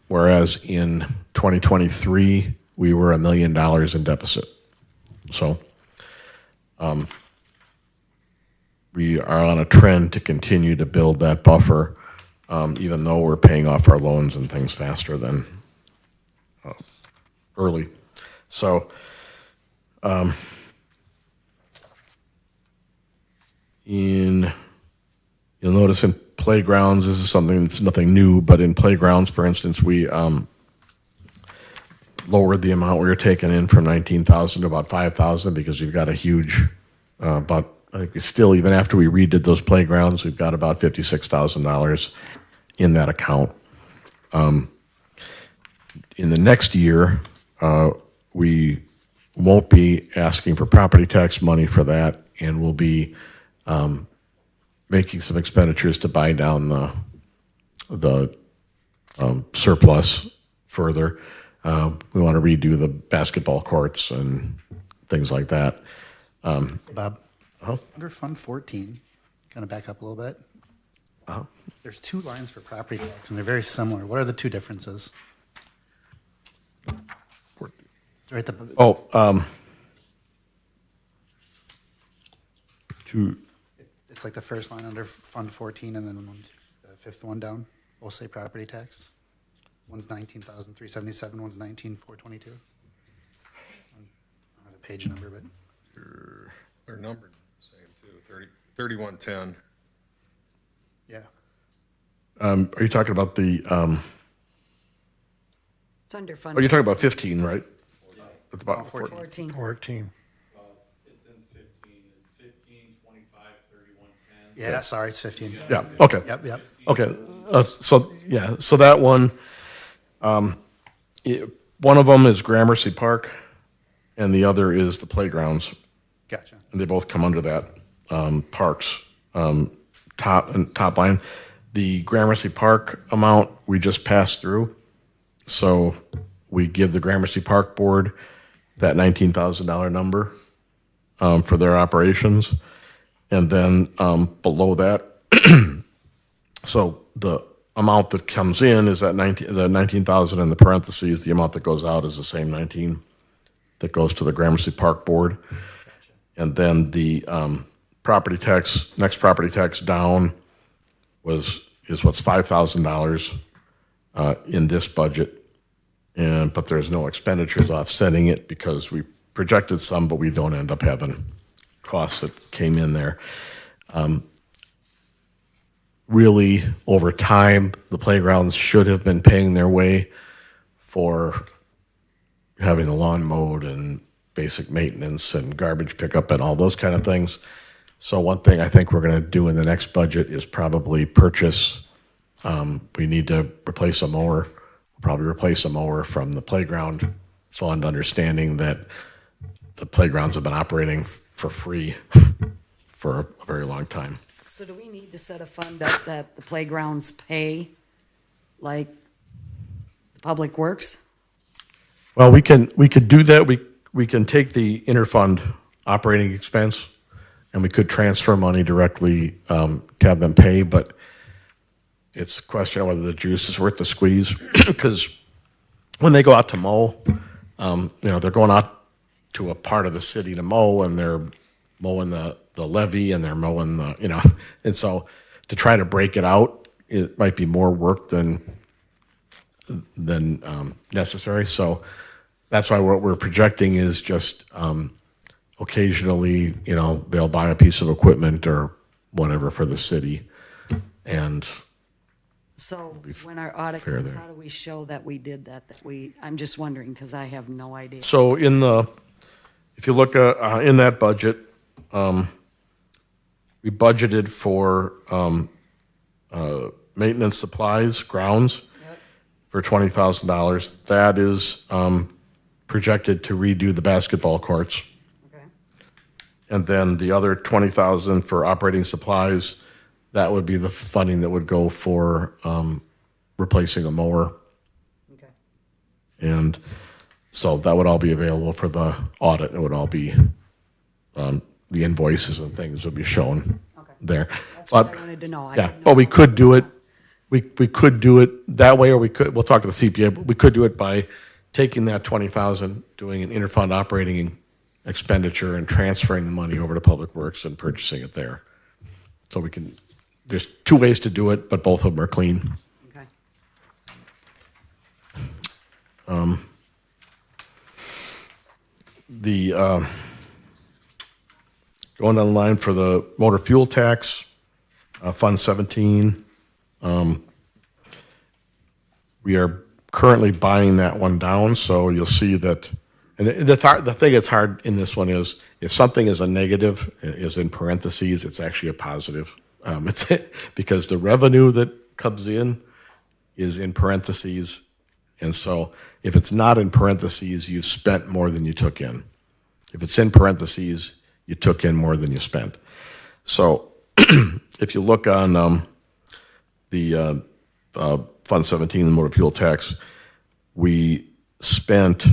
whereas in 2023 we were $1 million in deficit. So we are on a trend to continue to build that buffer, even though we're paying off our loans and things faster than early. So you'll notice in playgrounds, this is something that's nothing new, but in playgrounds, for instance, we lowered the amount we were taking in from 19,000 to about 5,000 because we've got a huge, I think we still, even after we redid those playgrounds, we've got about $56,000 in that account. In the next year, we won't be asking for property tax money for that, and we'll be making some expenditures to buy down the surplus further. We want to redo the basketball courts and things like that. Bob, under Fund 14, kind of back up a little bit. There's two lines for property tax, and they're very similar. What are the two differences? Right. It's like the first line under Fund 14, and then the fifth one down. We'll say property tax. One's 19,377. One's 19,422. I don't have a page number, but They're numbered the same too, 3110. yeah. Are you talking about the, It's under oh, Fund you're talking about 15, right? It's about 14. 14. 14. It's in 15, it's 15, 25, 31, 10. Yeah, sorry, it's 15. Yeah, okay. Yep. Okay, so that one, one of them is Gramercy Park, and the other is the playgrounds, Gotcha. and they both come under that parks top line. The Gramercy Park amount we just passed through, so we give the Gramercy Park Board that $19,000 number for their operations, and then below that. So the amount that comes in is that 19,000 in the parentheses. The amount that goes out is the same 19 that goes to the Gramercy Park Board. And then the next property tax down is what's $5,000 in this budget. But there's no expenditures offsetting it because we projected some, but we don't end up having costs that came in there. Really, over time, the playgrounds should have been paying their way for having the lawn mowed and basic maintenance and garbage pickup and all those kind of things. So one thing I think we're going to do in the next budget is probably purchase, we need to replace a mower, probably replace a mower from the playground fund, understanding that the playgrounds have been operating for free for a very long time. So do we need to set a fund up that the playgrounds pay, like Public Works? Well, we could do that. We can take the interfund operating expense, and we could transfer money directly to have them pay, but it's a question of whether the juice is worth the squeeze, because when they go out to mow, they're going out to a part of the city to mow, and they're mowing the levee, and they're mowing and so to try to break it out, it might be more work than necessary. So that's why what we're projecting is just occasionally, they'll buy a piece of equipment or whatever for the city, and So when our audit fair comes, there. how do we show that we did that, I'm just wondering, because I have no idea. so if you look in that budget, we budgeted for maintenance supplies, grounds, for $20,000. That is projected to redo the basketball courts. Okay. And then the other $20,000 for operating supplies, that would be the funding that would go for replacing a mower. Okay. And so that would all be available for the audit. It would all be, the invoices and things would be shown Okay. there. That's what But, I wanted to know. I yeah, didn't but know we how could to do it, we could do it that way, or we'll talk to the CPA, but we could do it by taking that 20,000, doing an interfund operating expenditure and transferring the money over to Public Works and purchasing it there. So there's two ways to do it, but both of them are clean. Okay. Going down the line for the motor fuel tax, Fund 17, we are currently buying that one down, so you'll see that, and the thing that's hard in this one is, if something is a negative, is in parentheses, it's actually a positive. It's because the revenue that comes in is in parentheses, and so if it's not in parentheses, you've spent more than you took in. If it's in parentheses, you took in more than you spent. So if you look on the Fund 17, the motor fuel tax, we spent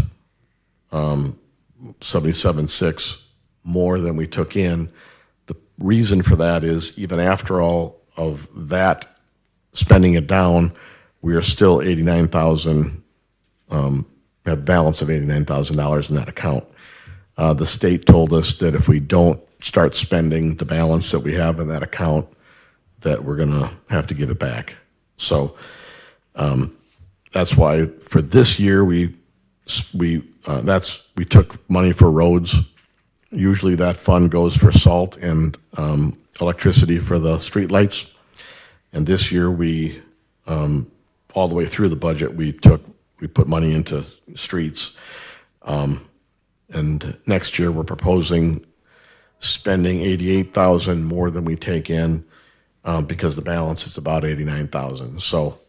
77.6 more than we took in. The reason for that is, even after all of that, spending it down, we are still 89,000, have a balance of $89,000 in that account. The state told us that if we don't start spending the balance that we have in that account, that we're going to have to give it back. So that's why for this year we took money for roads. Usually that fund goes for salt and electricity for the streetlights. And this year we all the way through the budget we put money into streets. And next year we're proposing spending 88,000 more than we take in, because the balance is about 89,000. So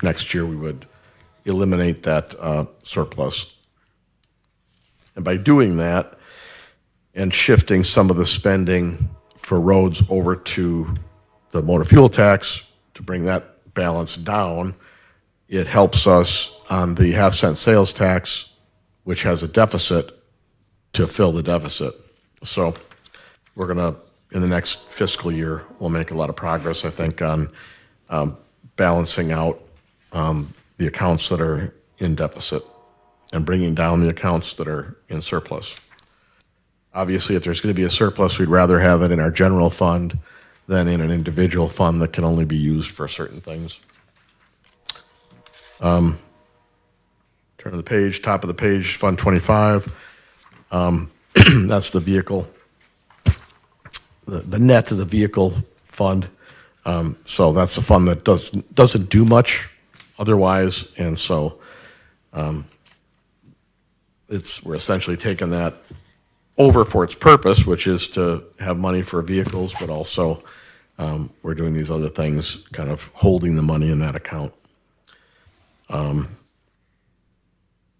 next year we would eliminate that surplus. And by doing that and shifting some of the spending for roads over to the motor fuel tax to bring that balance down, it helps us on the half-cent sales tax, which has a deficit, to fill the deficit. So we're going to, in the next fiscal year, we'll make a lot of progress, I think, on balancing out the accounts that are in deficit and bringing down the accounts that are in surplus. Obviously, if there's going to be a surplus, we'd rather have it in our general fund than in an individual fund that can only be used for certain things. Turn to the page, top of the page, Fund 25. That's the vehicle, the net of the vehicle fund. So that's a fund that doesn't do much otherwise, and so we're essentially taking that over for its purpose, which is to have money for vehicles, but also we're doing these other things, kind of holding the money in that account.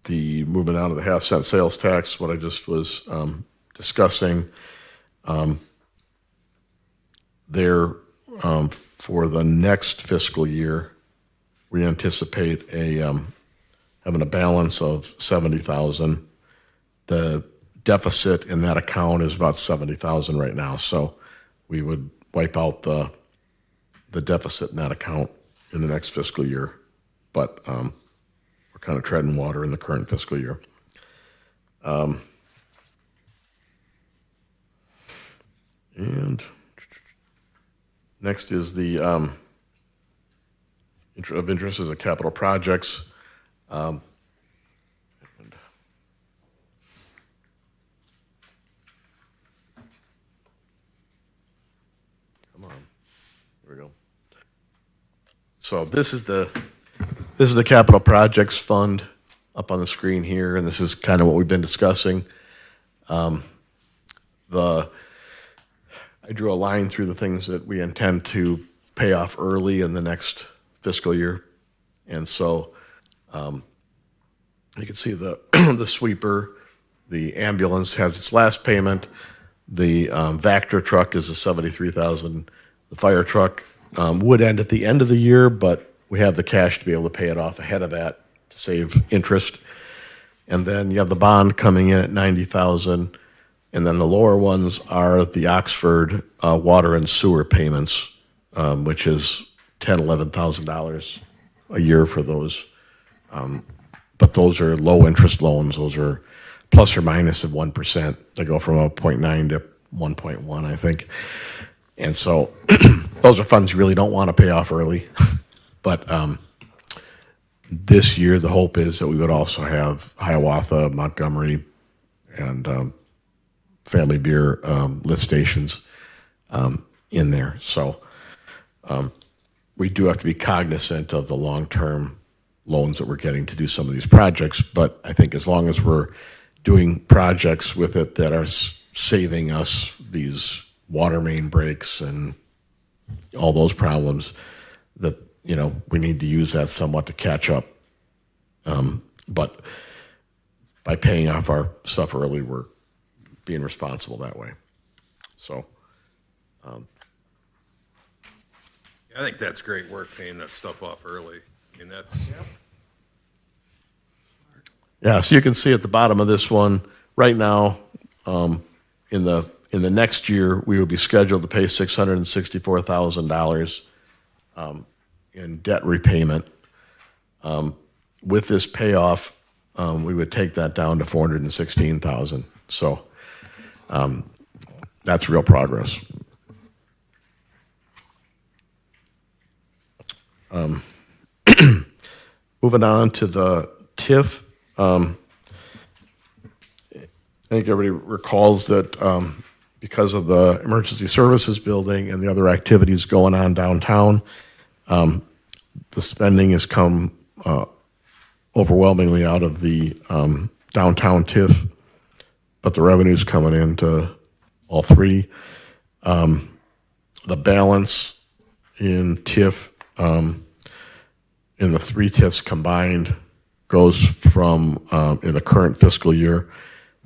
The movement out of the half-cent sales tax, what I just was discussing, there for the next fiscal year, we anticipate having a balance of 70,000. The deficit in that account is about 70,000 right now, so we would wipe out the deficit in that account in the next fiscal year. But we're we're kind of treading water in the current fiscal year. And next is the of interest is the capital projects. And come on, here we go. So this is the capital projects fund up on the screen here, and this is kind of what we've been discussing. I drew a line through the things that we intend to pay off early in the next fiscal year. And so you can see the the sweeper, the ambulance has its last payment. The Vector truck is a $73,000. The fire truck would end at the end of the year, but we have the cash to be able to pay it off ahead of that to save interest. And then you have the bond coming in at $90,000. And then the lower ones are the Oxford water and sewer payments, which is $10,000, $11,000 a year for those. But those are low interest loans. Those are plus or minus of 1%. They go from 0.9 to 1.1, I think. And so those are funds you really don't want to pay off early. But this year, the hope is that we would also have Hiawatha, Montgomery, and Family Beer lift stations in there. So we do have to be cognizant of the long-term loans that we're getting to do some of these projects. But I think as long as we're doing projects with it that are saving us these water main breaks and all those problems, that, you know, we need to use that somewhat to catch up. But by paying off our stuff early, we're being responsible that way. So, I think that's great work, paying that stuff off early. I mean, that's, yeah, so you can see at the bottom of this one, right now, in the next year, we would be scheduled to pay $664,000 in debt repayment. With this payoff, we would take that down to $416,000. So that's real progress. Moving on to the TIF. I think everybody recalls that because of the emergency services building and the other activities going on downtown, the spending has come overwhelmingly out of the downtown TIF, but the revenue's coming into all three. The balance in TIF, in the three TIFs combined, goes from, in the current fiscal year,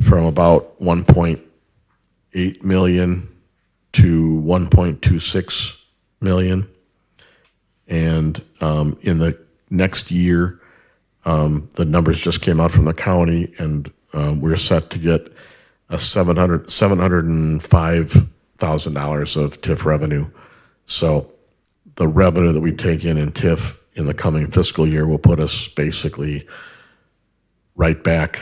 from about 1.8 million to 1.26 million. And in the next year, the numbers just came out from the county, and we're set to get a $705,000 of TIF revenue. So the revenue that we take in TIF in the coming fiscal year will put us basically right back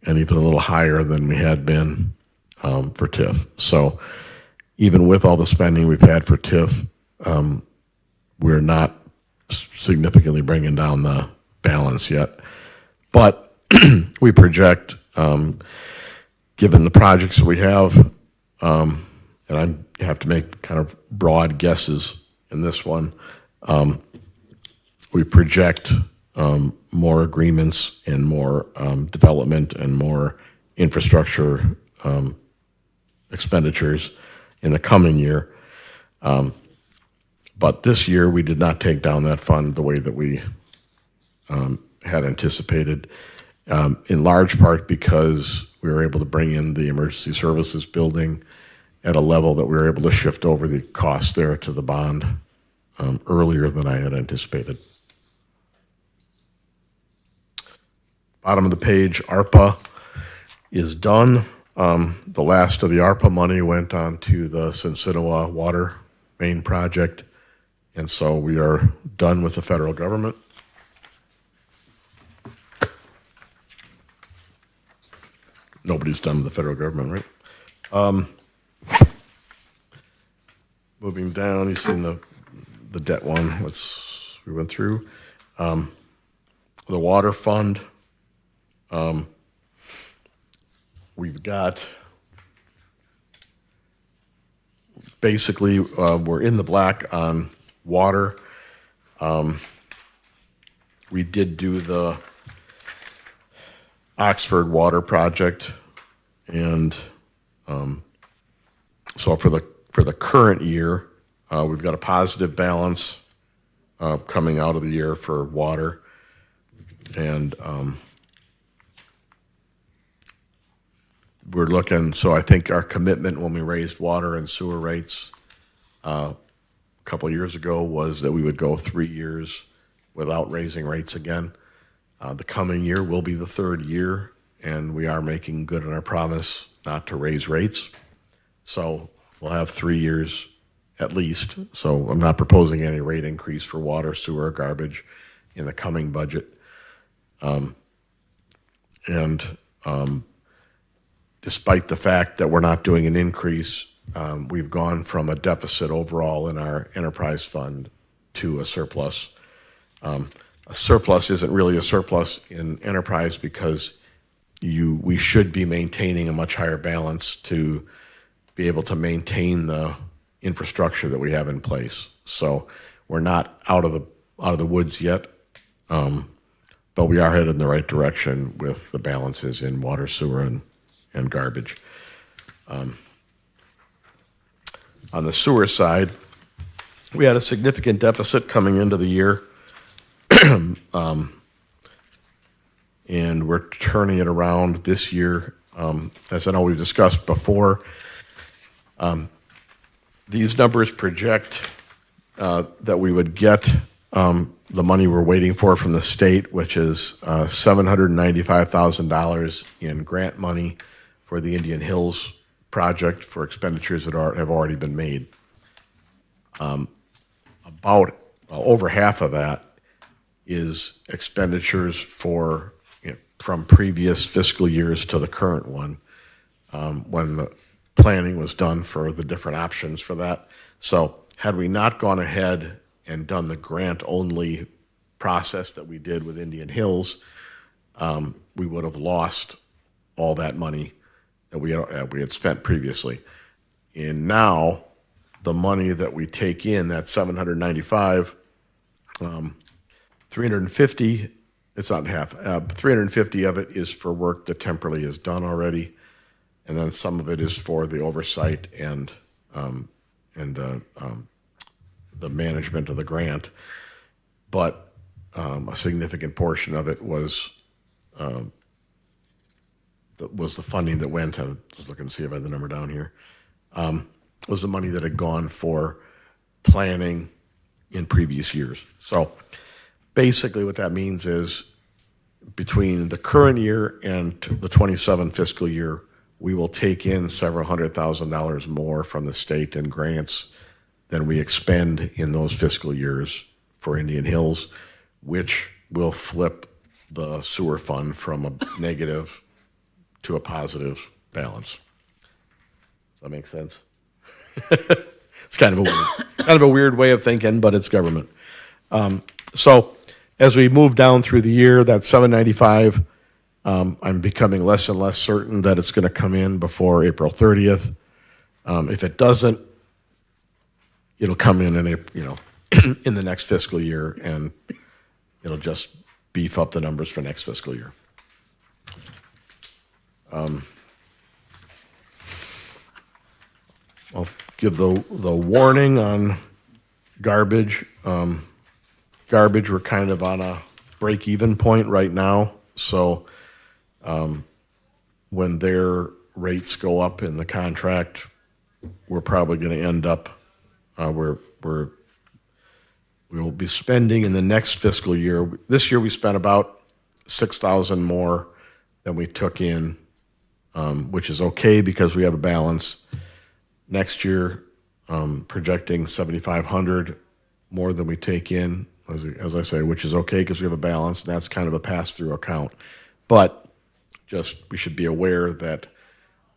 and even a little higher than we had been for TIF. So even with all the spending we've had for TIF, we're not significantly bringing down the balance yet. But we project, given the projects that we have, and I have to make kind of broad guesses in this one, we project more agreements and more development and more infrastructure expenditures in the coming year. But this year, we did not take down that fund the way that we had anticipated, in large part because we were able to bring in the emergency services building at a level that we were able to shift over the cost there to the bond earlier than I had anticipated. Bottom of the page, ARPA is done. The last of the ARPA money went on to the Sinsinawa water main project, and so we are done with the federal government. nobody's done with the federal government, right? Moving down, you've seen the debt one, we went through. The water fund, we've got, basically, we're in the black on water. We did do the Oxford Water Project, and so for the current year, we've got a positive balance coming out of the year for water, and we're looking. So I think our commitment when we raised water and sewer rates a couple years ago was that we would go 3 years without raising rates again. The coming year will be the third year, and we are making good on our promise not to raise rates. So we'll have 3 years at least. So I'm not proposing any rate increase for water, sewer, or garbage in the coming budget. Despite the fact that we're not doing an increase, we've gone from a deficit overall in our enterprise fund to a surplus. A surplus isn't really a surplus in enterprise because we should be maintaining a much higher balance to be able to maintain the infrastructure that we have in place. So we're not out of the woods yet, but we are headed in the right direction with the balances in water, sewer, and garbage. On the sewer side, we had a significant deficit coming into the year. And we're turning it around this year. As I know we've discussed before, these numbers project that we would get the money we're waiting for from the state, which is $795,000 in grant money for the Indian Hills project for expenditures that have already been made. About over half of that is expenditures from previous fiscal years to the current one, when the planning was done for the different options for that. So had we not gone ahead and done the grant-only process that we did with Indian Hills, we would have lost all that money that we had spent previously. And now, the money that we take in, that $795, 350, it's not half, 350 of it is for work that temporarily is done already, and then some of it is for the oversight and the management of the grant. But a significant portion of it was the funding that went. I was looking to see if I had the number down here. Was the money that had gone for planning in previous years. So basically what that means is between the current year and the 27 fiscal year, we will take in several $100,000 more from the state in grants than we expend in those fiscal years for Indian Hills, which will flip the sewer fund from a negative to a positive balance. Does that make sense? It's kind of a weird way of thinking, but it's government. So as we move down through the year, that 795, I'm becoming less and less certain that it's going to come in before April 30th. If it doesn't, it'll come in in the next fiscal year, and it'll just beef up the numbers for next fiscal year. I'll give the warning on garbage. Garbage, we're kind of on a break-even point right now. So when their rates go up in the contract, we're probably going to end up we will be spending in the next fiscal year. This year we spent about $6,000 more than we took in, which is okay because we have a balance. Next year, projecting $7,500 more than we take in, as I say, which is okay because we have a balance, and that's kind of a pass-through account. But Just, we should be aware that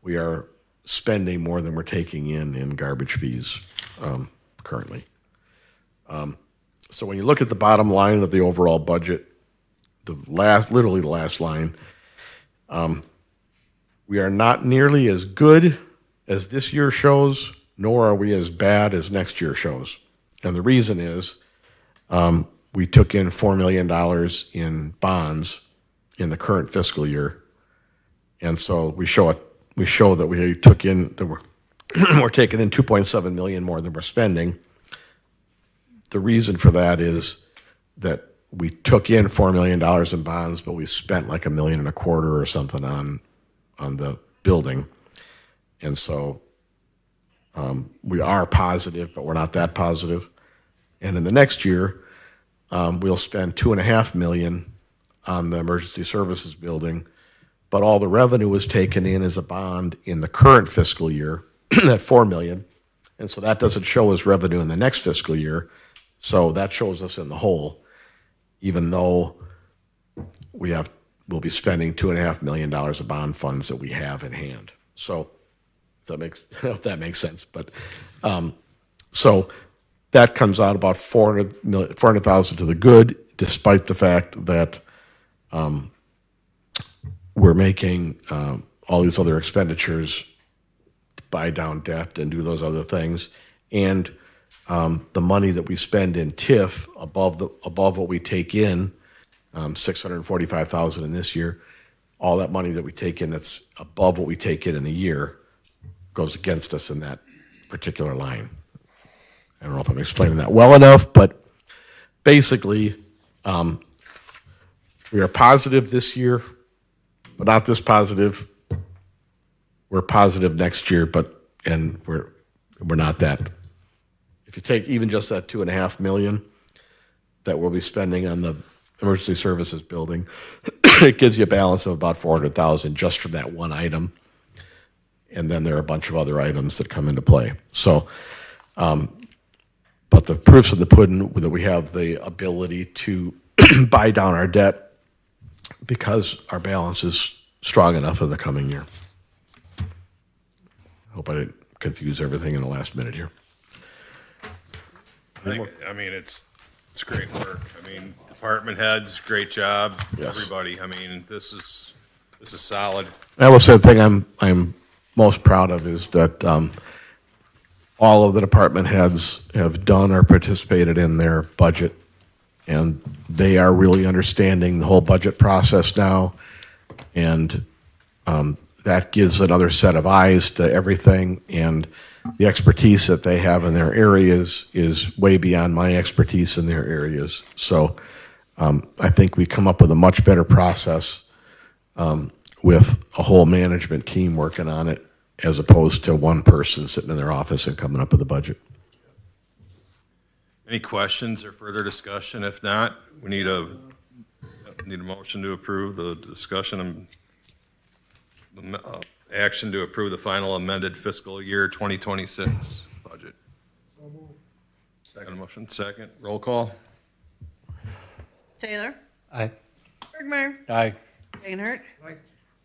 we are spending more than we're taking in garbage fees currently. So when you look at the bottom line of the overall budget, literally the last line, we are not nearly as good as this year shows, nor are we as bad as next year shows. And the reason is we took in $4 million in bonds in the current fiscal year. And so we show that we took in, that we're taking in $2.7 million more than we're spending. The reason for that is that we took in $4 million in bonds, but we spent like $1.25 million or something on the building. And so we are positive, but we're not that positive. And in the next year, we'll spend $2.5 million on the emergency services building, but all the revenue was taken in as a bond in the current fiscal year, that $4 million. And so that doesn't show as revenue in the next fiscal year. So that shows us in the hole, even though we'll be spending $2.5 million of bond funds that we have in hand. So if that makes sense. But so that comes out about $400,000 to the good, despite the fact that we're making all these other expenditures to buy down debt and do those other things, and the money that we spend in TIF above what we take in, $645,000 in this year, all that money that we take in that's above what we take in the year goes against us in that particular line. I don't know if I'm explaining that well enough, but basically, we are positive this year, but not this positive. We're positive next year, and we're not that. If you take even just that $2.5 million that we'll be spending on the emergency services building, it gives you a balance of about $400,000 just from that one item. And then there are a bunch of other items that come into play. So, but the proof's in the pudding that we have the ability to buy down our debt because our balance is strong enough in the coming year. Hope I didn't confuse everything in the last minute here. I mean, it's great work. I mean, department heads, great job. Yes. Everybody. I mean, this is solid. I will say the thing I'm most proud of is that all of the department heads have done or participated in their budget, and they are really understanding the whole budget process now, and that gives another set of eyes to everything, and the expertise that they have in their areas is way beyond my expertise in their areas. So I think we come up with a much better process with a whole management team working on it, as opposed to one person sitting in their office and coming up with a budget. Any questions or further discussion? If not, we need a motion to approve the discussion and action to approve the final amended fiscal year 2026 budget. Second motion, second. Roll call. Taylor? Aye. Bergmeyer? Aye. Dagenhart? Aye.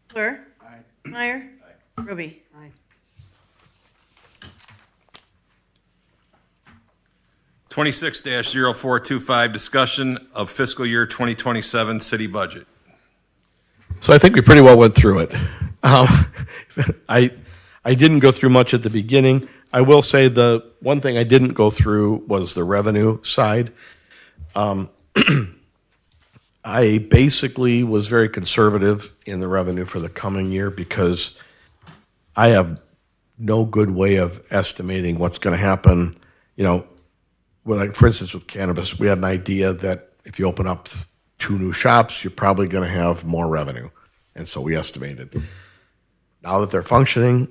Fleur? Aye. Meyer? Aye. Ruby? Aye. 26-0425, discussion of fiscal year 2027 city budget. So I think we pretty well went through it. I didn't go through much at the beginning. I will say the one thing I didn't go through was the revenue side. I basically was very conservative in the revenue for the coming year because I have no good way of estimating what's going to happen. You know, like for instance with cannabis, we had an idea that if you open up 2 new shops, you're probably going to have more revenue. And so we estimated. Now that they're functioning,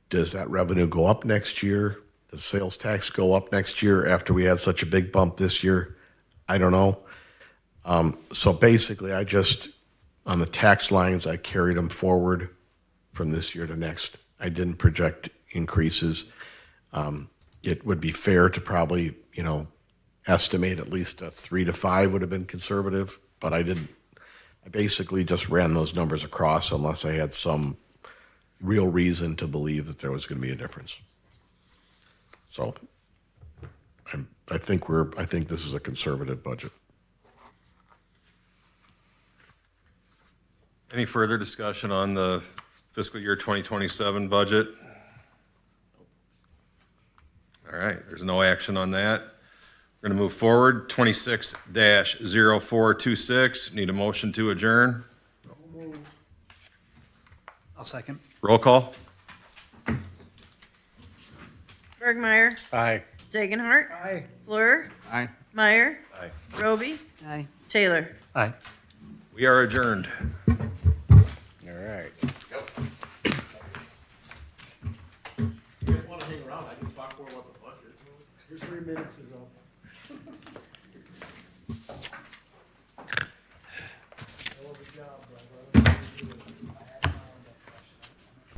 does that revenue go up next year? Does sales tax go up next year after we had such a big bump this year? I don't know. So basically, on the tax lines, I carried them forward from this year to next. I didn't project increases. It would be fair to probably, estimate at least a 3 to 5 would have been conservative, but I I basically just ran those numbers across unless I had some real reason to believe that there was going to be a difference. So I think this is a conservative budget. Any further discussion on the fiscal year 2027 budget? All right, there's no action on that. We're going to move forward. 26-0426. Need a motion to adjourn. I'll second. Roll call. Bergmeyer. Aye. Dagenhart. Aye. Fleur. Aye. Meyer. Aye. Roby. Aye. Taylor. Aye. We are adjourned. All right. Your 3 minutes is up.